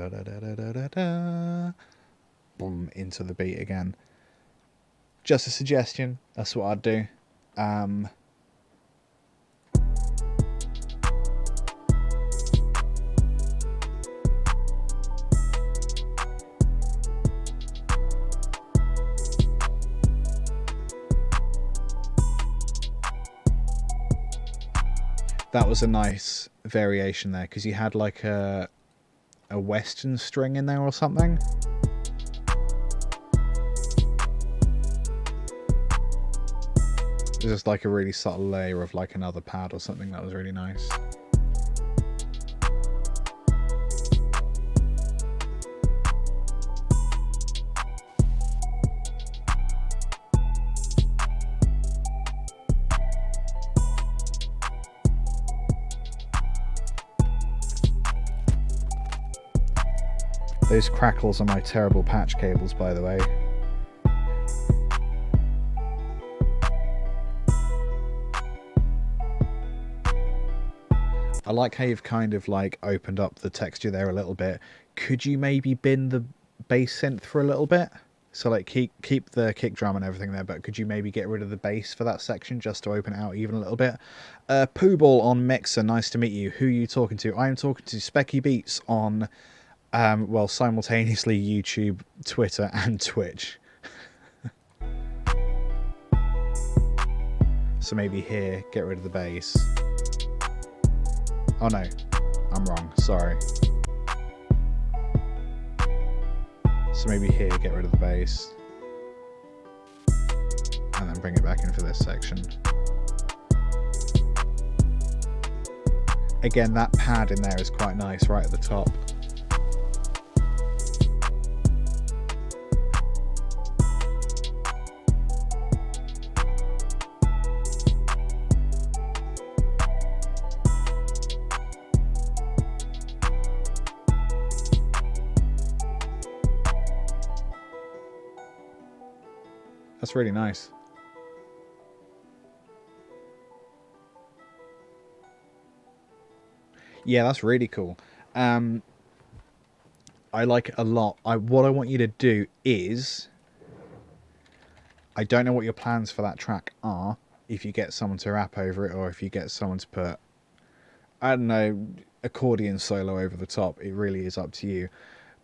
boom into the beat again. Just a suggestion. That's what I'd do. That was a nice variation there, because you had like a western string in there or something. It was just like a really subtle layer of like another pad or something. That was really nice. Those crackles are my terrible patch cables, by the way. I like how you've kind of like opened up the texture there a little bit. Could you maybe bin the bass synth for a little bit? So like keep the kick drum and everything there, but could you maybe get rid of the bass for that section just to open it out even a little bit? Pooball on Mixer, nice to meet you. Who are you talking to? I am talking to Specky Beats on, well, simultaneously YouTube, Twitter, and Twitch. So maybe here, get rid of the bass. Oh no, I'm wrong, sorry. So maybe here, get rid of the bass. And then bring it back in for this section. Again, that pad in there is quite nice right at the top. That's really nice. Yeah, that's really cool. I like it a lot. What I want you to do is, I don't know what your plans for that track are, if you get someone to rap over it or if you get someone to put, I don't know, accordion solo over the top. It really is up to you.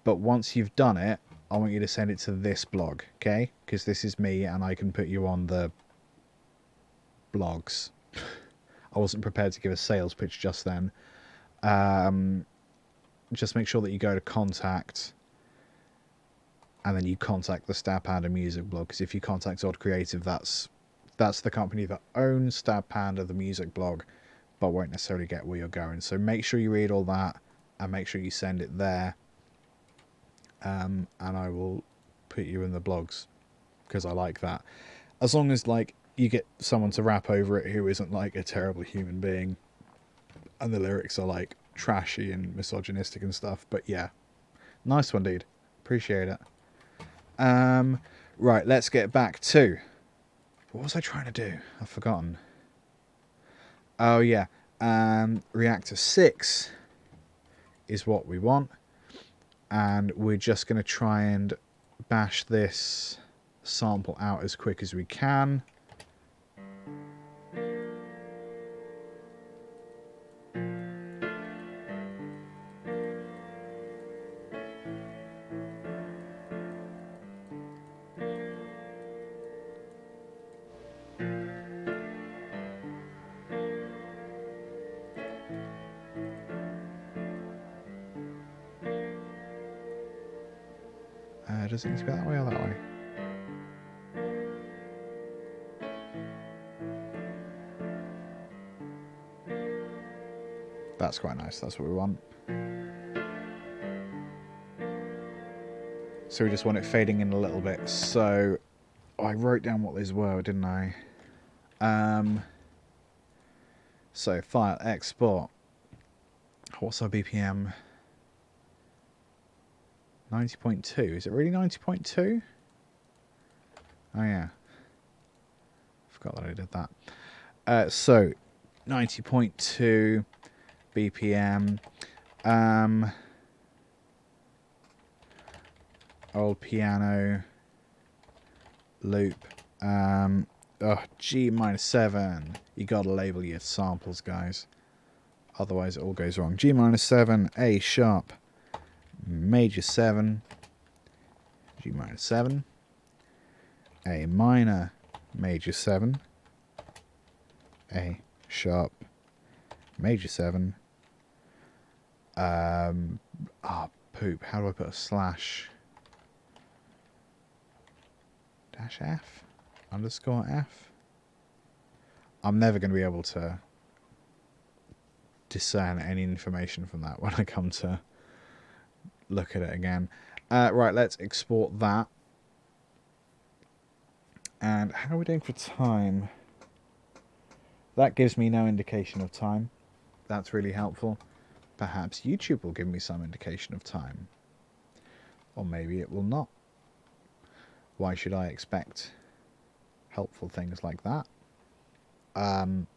But once you've done it, I want you to send it to this blog, okay? Because this is me and I can put you on the blogs. I wasn't prepared to give a sales pitch just then. Just make sure that you go to contact and then you contact the Stab Panda music blog, because if you contact Odd Creative, that's the company that owns Stab Panda, the music blog, but won't necessarily get where you're going. So make sure you read all that and make sure you send it there. And I will put you in the blogs because I like that. As long as like you get someone to rap over it who isn't like a terrible human being and the lyrics are like trashy and misogynistic and stuff. But yeah, nice one, dude. Appreciate it. Right, let's get back to, what was I trying to do? I've forgotten. Oh yeah, Reactor 6 is what we want. And we're just going to try and bash this sample out as quick as we can. Does it need to go that way or that way? That's quite nice. That's what we want. So we just want it fading in a little bit. So I wrote down what these were, didn't I? So file export. What's our BPM? 90.2. Is it really 90.2? Oh yeah. Forgot that I did that. So 90.2 BPM. Old piano loop. G minor 7. You gotta label your samples, guys. Otherwise it all goes wrong. G minor 7, A sharp, major 7, G minor 7, A minor, major 7, A sharp, major 7. Poop. How do I put a slash? Dash F? Underscore F? I'm never going to be able to discern any information from that when I come to look at it again. Right, let's export that. And how are we doing for time? That gives me no indication of time. That's really helpful. Perhaps YouTube will give me some indication of time. Or maybe it will not. Why should I expect helpful things like that? No,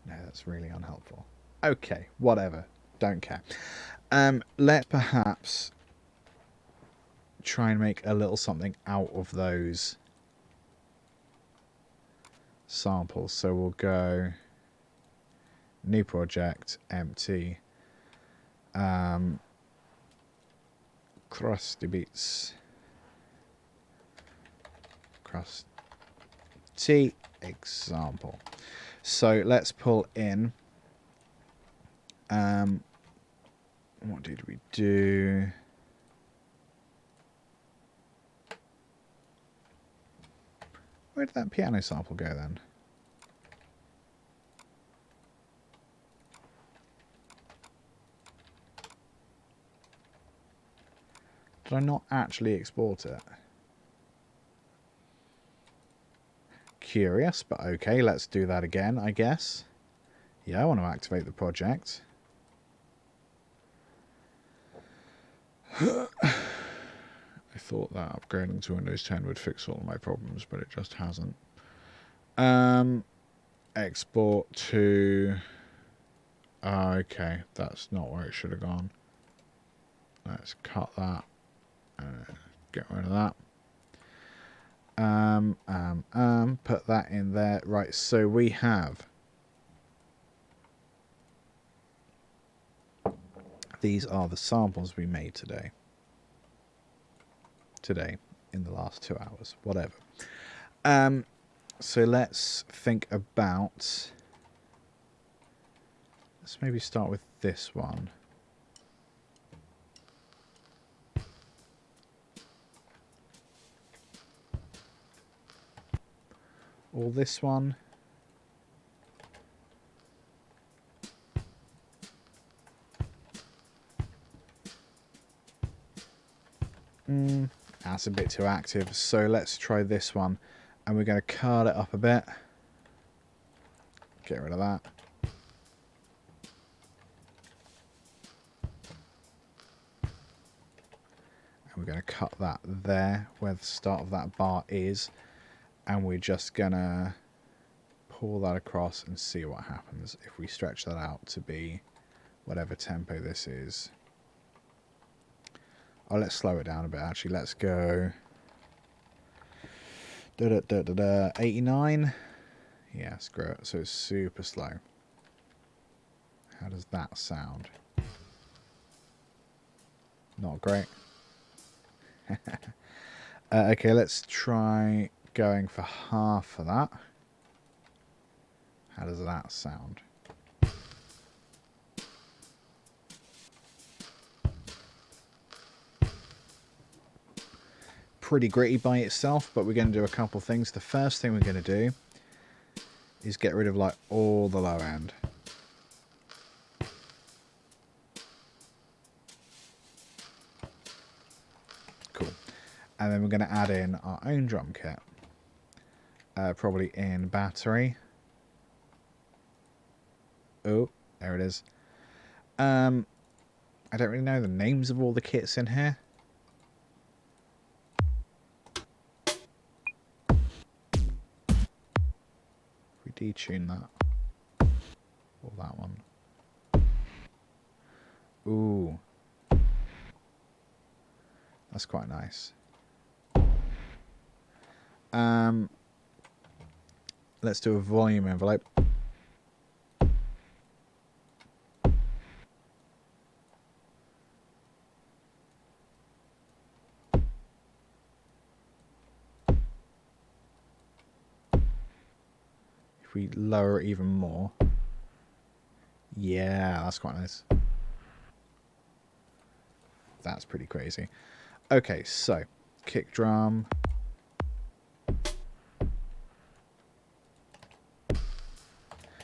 that's really unhelpful. Okay, whatever. Don't care. Let's perhaps try and make a little something out of those samples. So we'll go new project, empty, Crusty beats, Crusty example. So let's pull in. What did we do? Where did that piano sample go then? Did I not actually export it? Curious, but okay, let's do that again, I guess. Yeah, I want to activate the project. I thought that upgrading to Windows 10 would fix all of my problems, but it just hasn't. Export to... okay, that's not where it should have gone. Let's cut that. Get rid of that. Put that in there. Right, so we have... these are the samples we made today. In the last 2 hours, whatever. So let's think about... let's maybe start with this one. Or this one. That's a bit too active, so let's try this one. And we're going to curl it up a bit. Get rid of that. And we're going to cut that there, where the start of that bar is. And we're just going to pull that across and see what happens if we stretch that out to be whatever tempo this is. Oh, let's slow it down a bit, actually. Let's go... 89. Yeah, screw it. So it's super slow. How does that sound? Not great. Okay, let's try going for half of that. How does that sound? Pretty gritty by itself, but we're going to do a couple things. The first thing we're going to do is get rid of like all the low end. Cool. And then we're going to add in our own drum kit. Probably in battery. Oh, there it is. I don't really know the names of all the kits in here. Detune that. Or that one. Ooh. That's quite nice. Let's do a volume envelope. If we lower it even more. Yeah, that's quite nice. That's pretty crazy. Okay, so kick drum.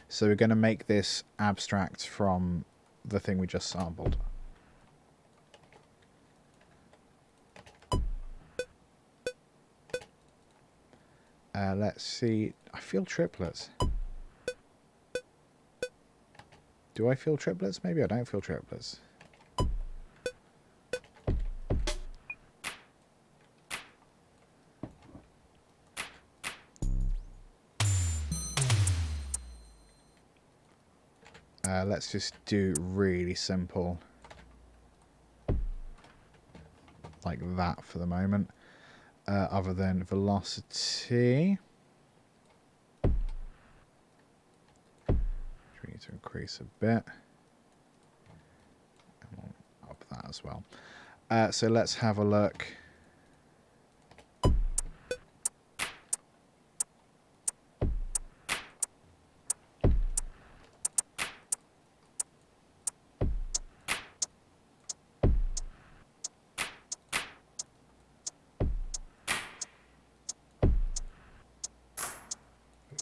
So we're going to make this abstract from the thing we just sampled. Let's see. I feel triplets. Do I feel triplets? Maybe I don't feel triplets. Let's just do really simple. Like that for the moment. Other than velocity. We need to increase a bit. And we'll up that as well. So let's have a look.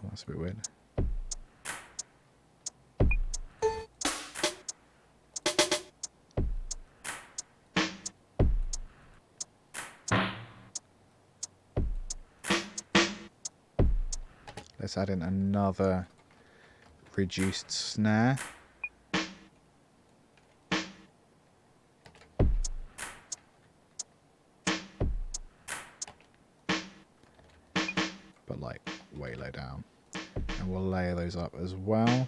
That's a bit weird. Let's add in another reduced snare. But like way low down. And we'll layer those up as well.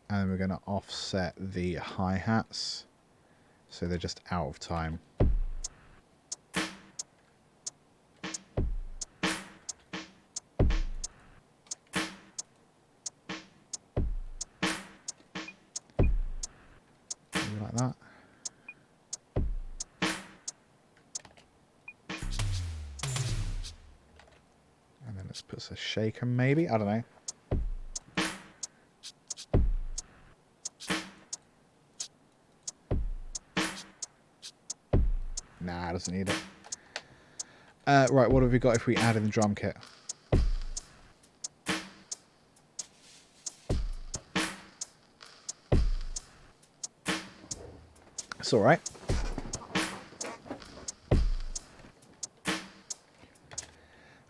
And we're going to offset the hi-hats so they're just out of time. Maybe like that. And then let's put a shaker maybe, I don't know. Nah, doesn't need it. Right, what have we got if we add in the drum kit? It's alright.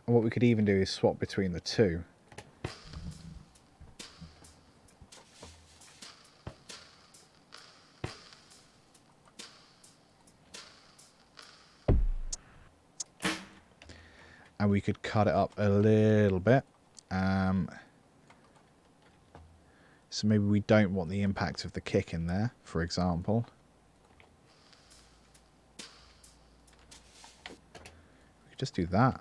And what we could even do is swap between the two. And we could cut it up a little bit. So maybe we don't want the impact of the kick in there, for example. We could just do that.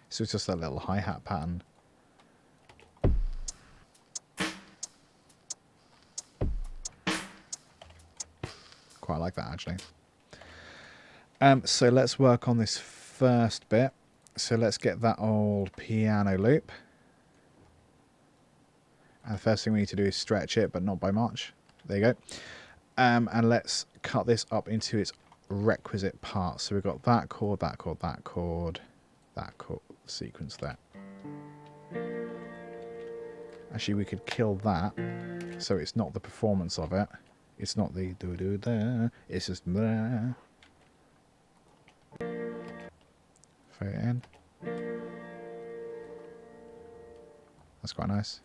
So it's just that little hi-hat pattern. Quite like that, actually. So let's work on this first bit. So let's get that old piano loop. And the first thing we need to do is stretch it, but not by much. There you go. And let's cut this up into its requisite parts. So we've got that chord, that chord, that chord, that chord sequence there. Actually, we could kill that, so it's not the performance of it. It's not the do-do-da, it's just blah. Fade it in. That's quite nice.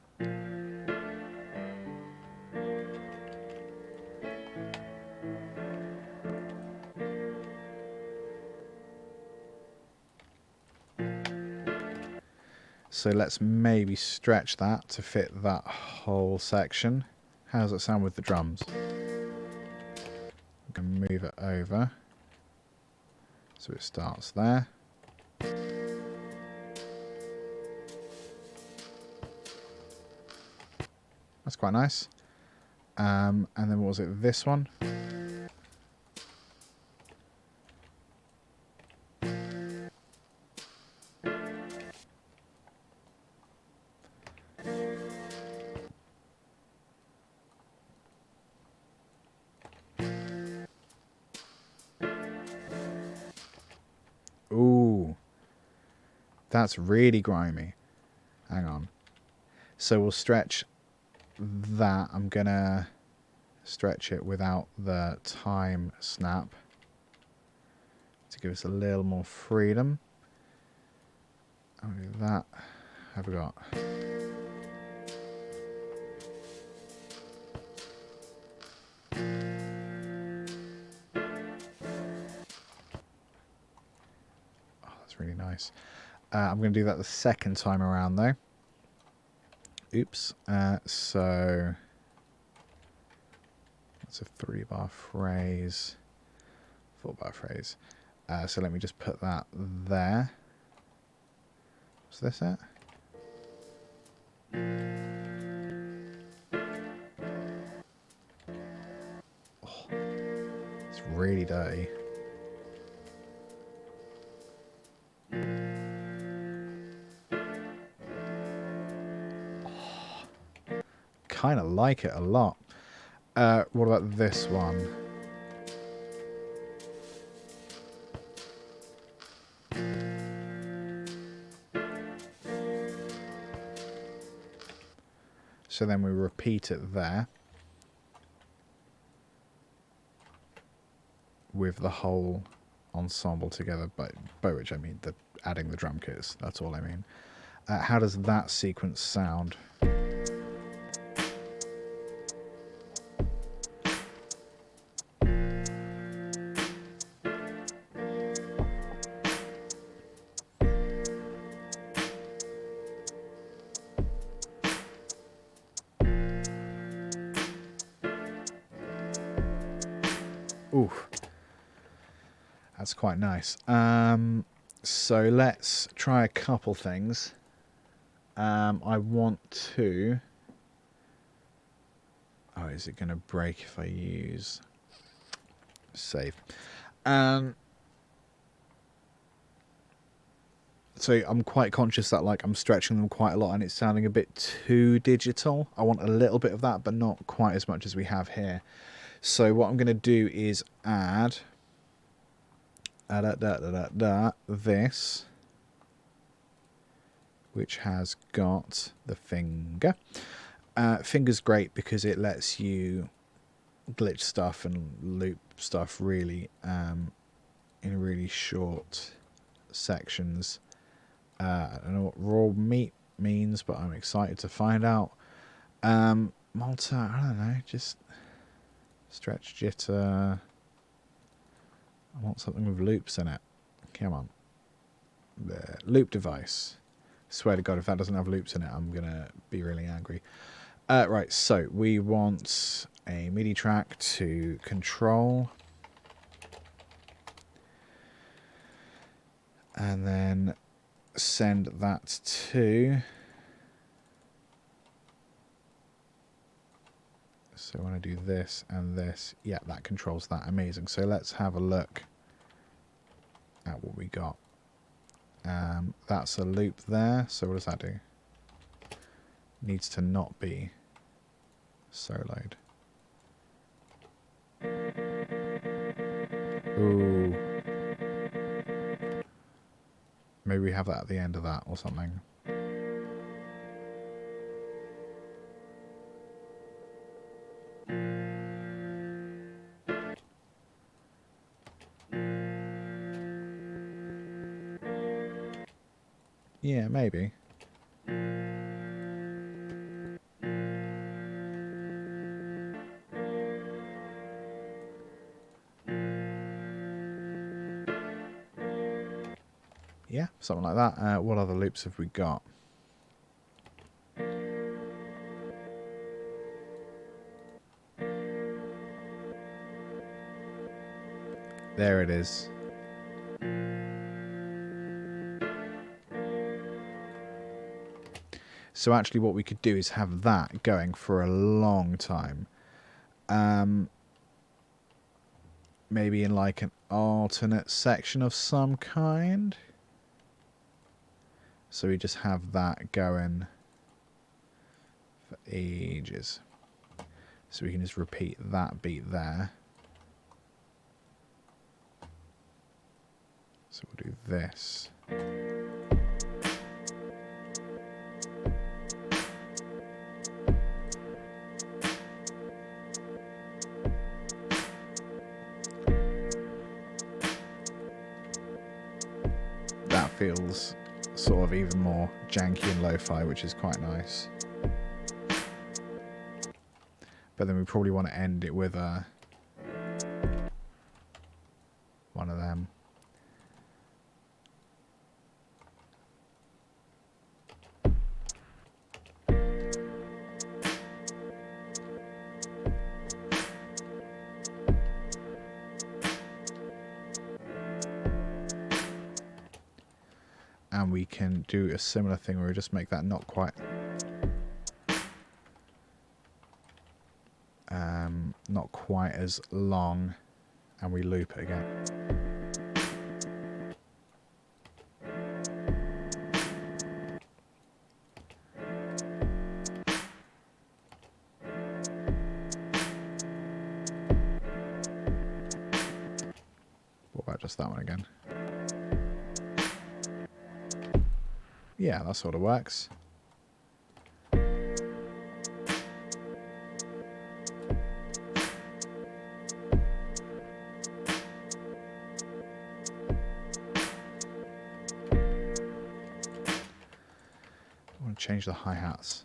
So let's maybe stretch that to fit that whole section. How does it sound with the drums? We can move it over. So it starts there. That's quite nice. And then what was it? This one? Ooh. That's really grimy. Hang on. So we'll stretch that. I'm gonna stretch it without the time snap to give us a little more freedom. I'll do that. Have we got? Oh, that's really nice. I'm going to do that the second time around though. Oops. So that's a 3-bar phrase, 4-bar phrase. So let me just put that there. Was this it? Oh, it's really dirty. Kind of like it a lot. What about this one? So then we repeat it there with the whole ensemble together, by which I mean adding the drum kits. That's all I mean. How does that sequence sound? Oof. That's quite nice. So let's try a couple things. I want to... Oh, is it going to break if I use... Save. So I'm quite conscious that like I'm stretching them quite a lot and it's sounding a bit too digital. I want a little bit of that, but not quite as much as we have here. So what I'm going to do is add this, which has got the finger. Finger's great because it lets you glitch stuff and loop stuff really in really short sections. I don't know what raw meat means, but I'm excited to find out. Malta, I don't know, just stretch jitter. I want something with loops in it. Come on. The loop device. Swear to God, if that doesn't have loops in it, I'm going to be really angry. Right, so we want a MIDI track to control. And then send that to... So when I do this and this, yeah, that controls that. Amazing. So let's have a look at what we got. That's a loop there. So what does that do? Needs to not be soloed. Ooh. Maybe we have that at the end of that or something. Yeah, maybe. Yeah, something like that. What other loops have we got? There it is. So actually what we could do is have that going for a long time. Maybe in like an alternate section of some kind. So we just have that going for ages. So we can just repeat that beat there. So we'll do this. That feels sort of even more janky and lo-fi, which is quite nice. But then we probably want to end it with one of them. And we can do a similar thing where we just make that not quite as long, and we loop it again. What about just that one again? Yeah, that sort of works. I want to change the hi-hats.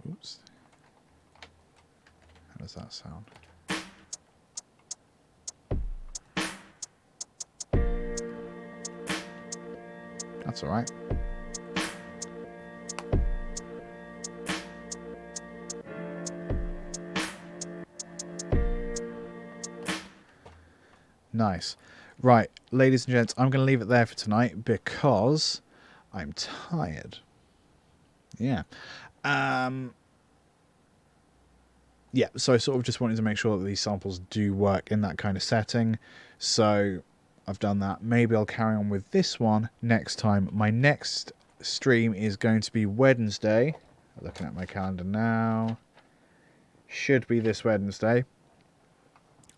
Oops. How does that sound? That's all right. Nice. Right, ladies and gents, I'm going to leave it there for tonight because I'm tired. Yeah. Yeah, so I sort of just wanted to make sure that these samples do work in that kind of setting. So I've done that. Maybe I'll carry on with this one next time. My next stream is going to be Wednesday. Looking at my calendar now. Should be this Wednesday.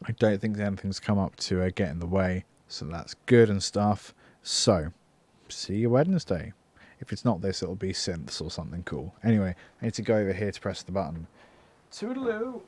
I don't think anything's come up to get in the way. So that's good and stuff. So, see you Wednesday. If it's not this, it'll be synths or something cool. Anyway, I need to go over here to press the button. Toodaloo!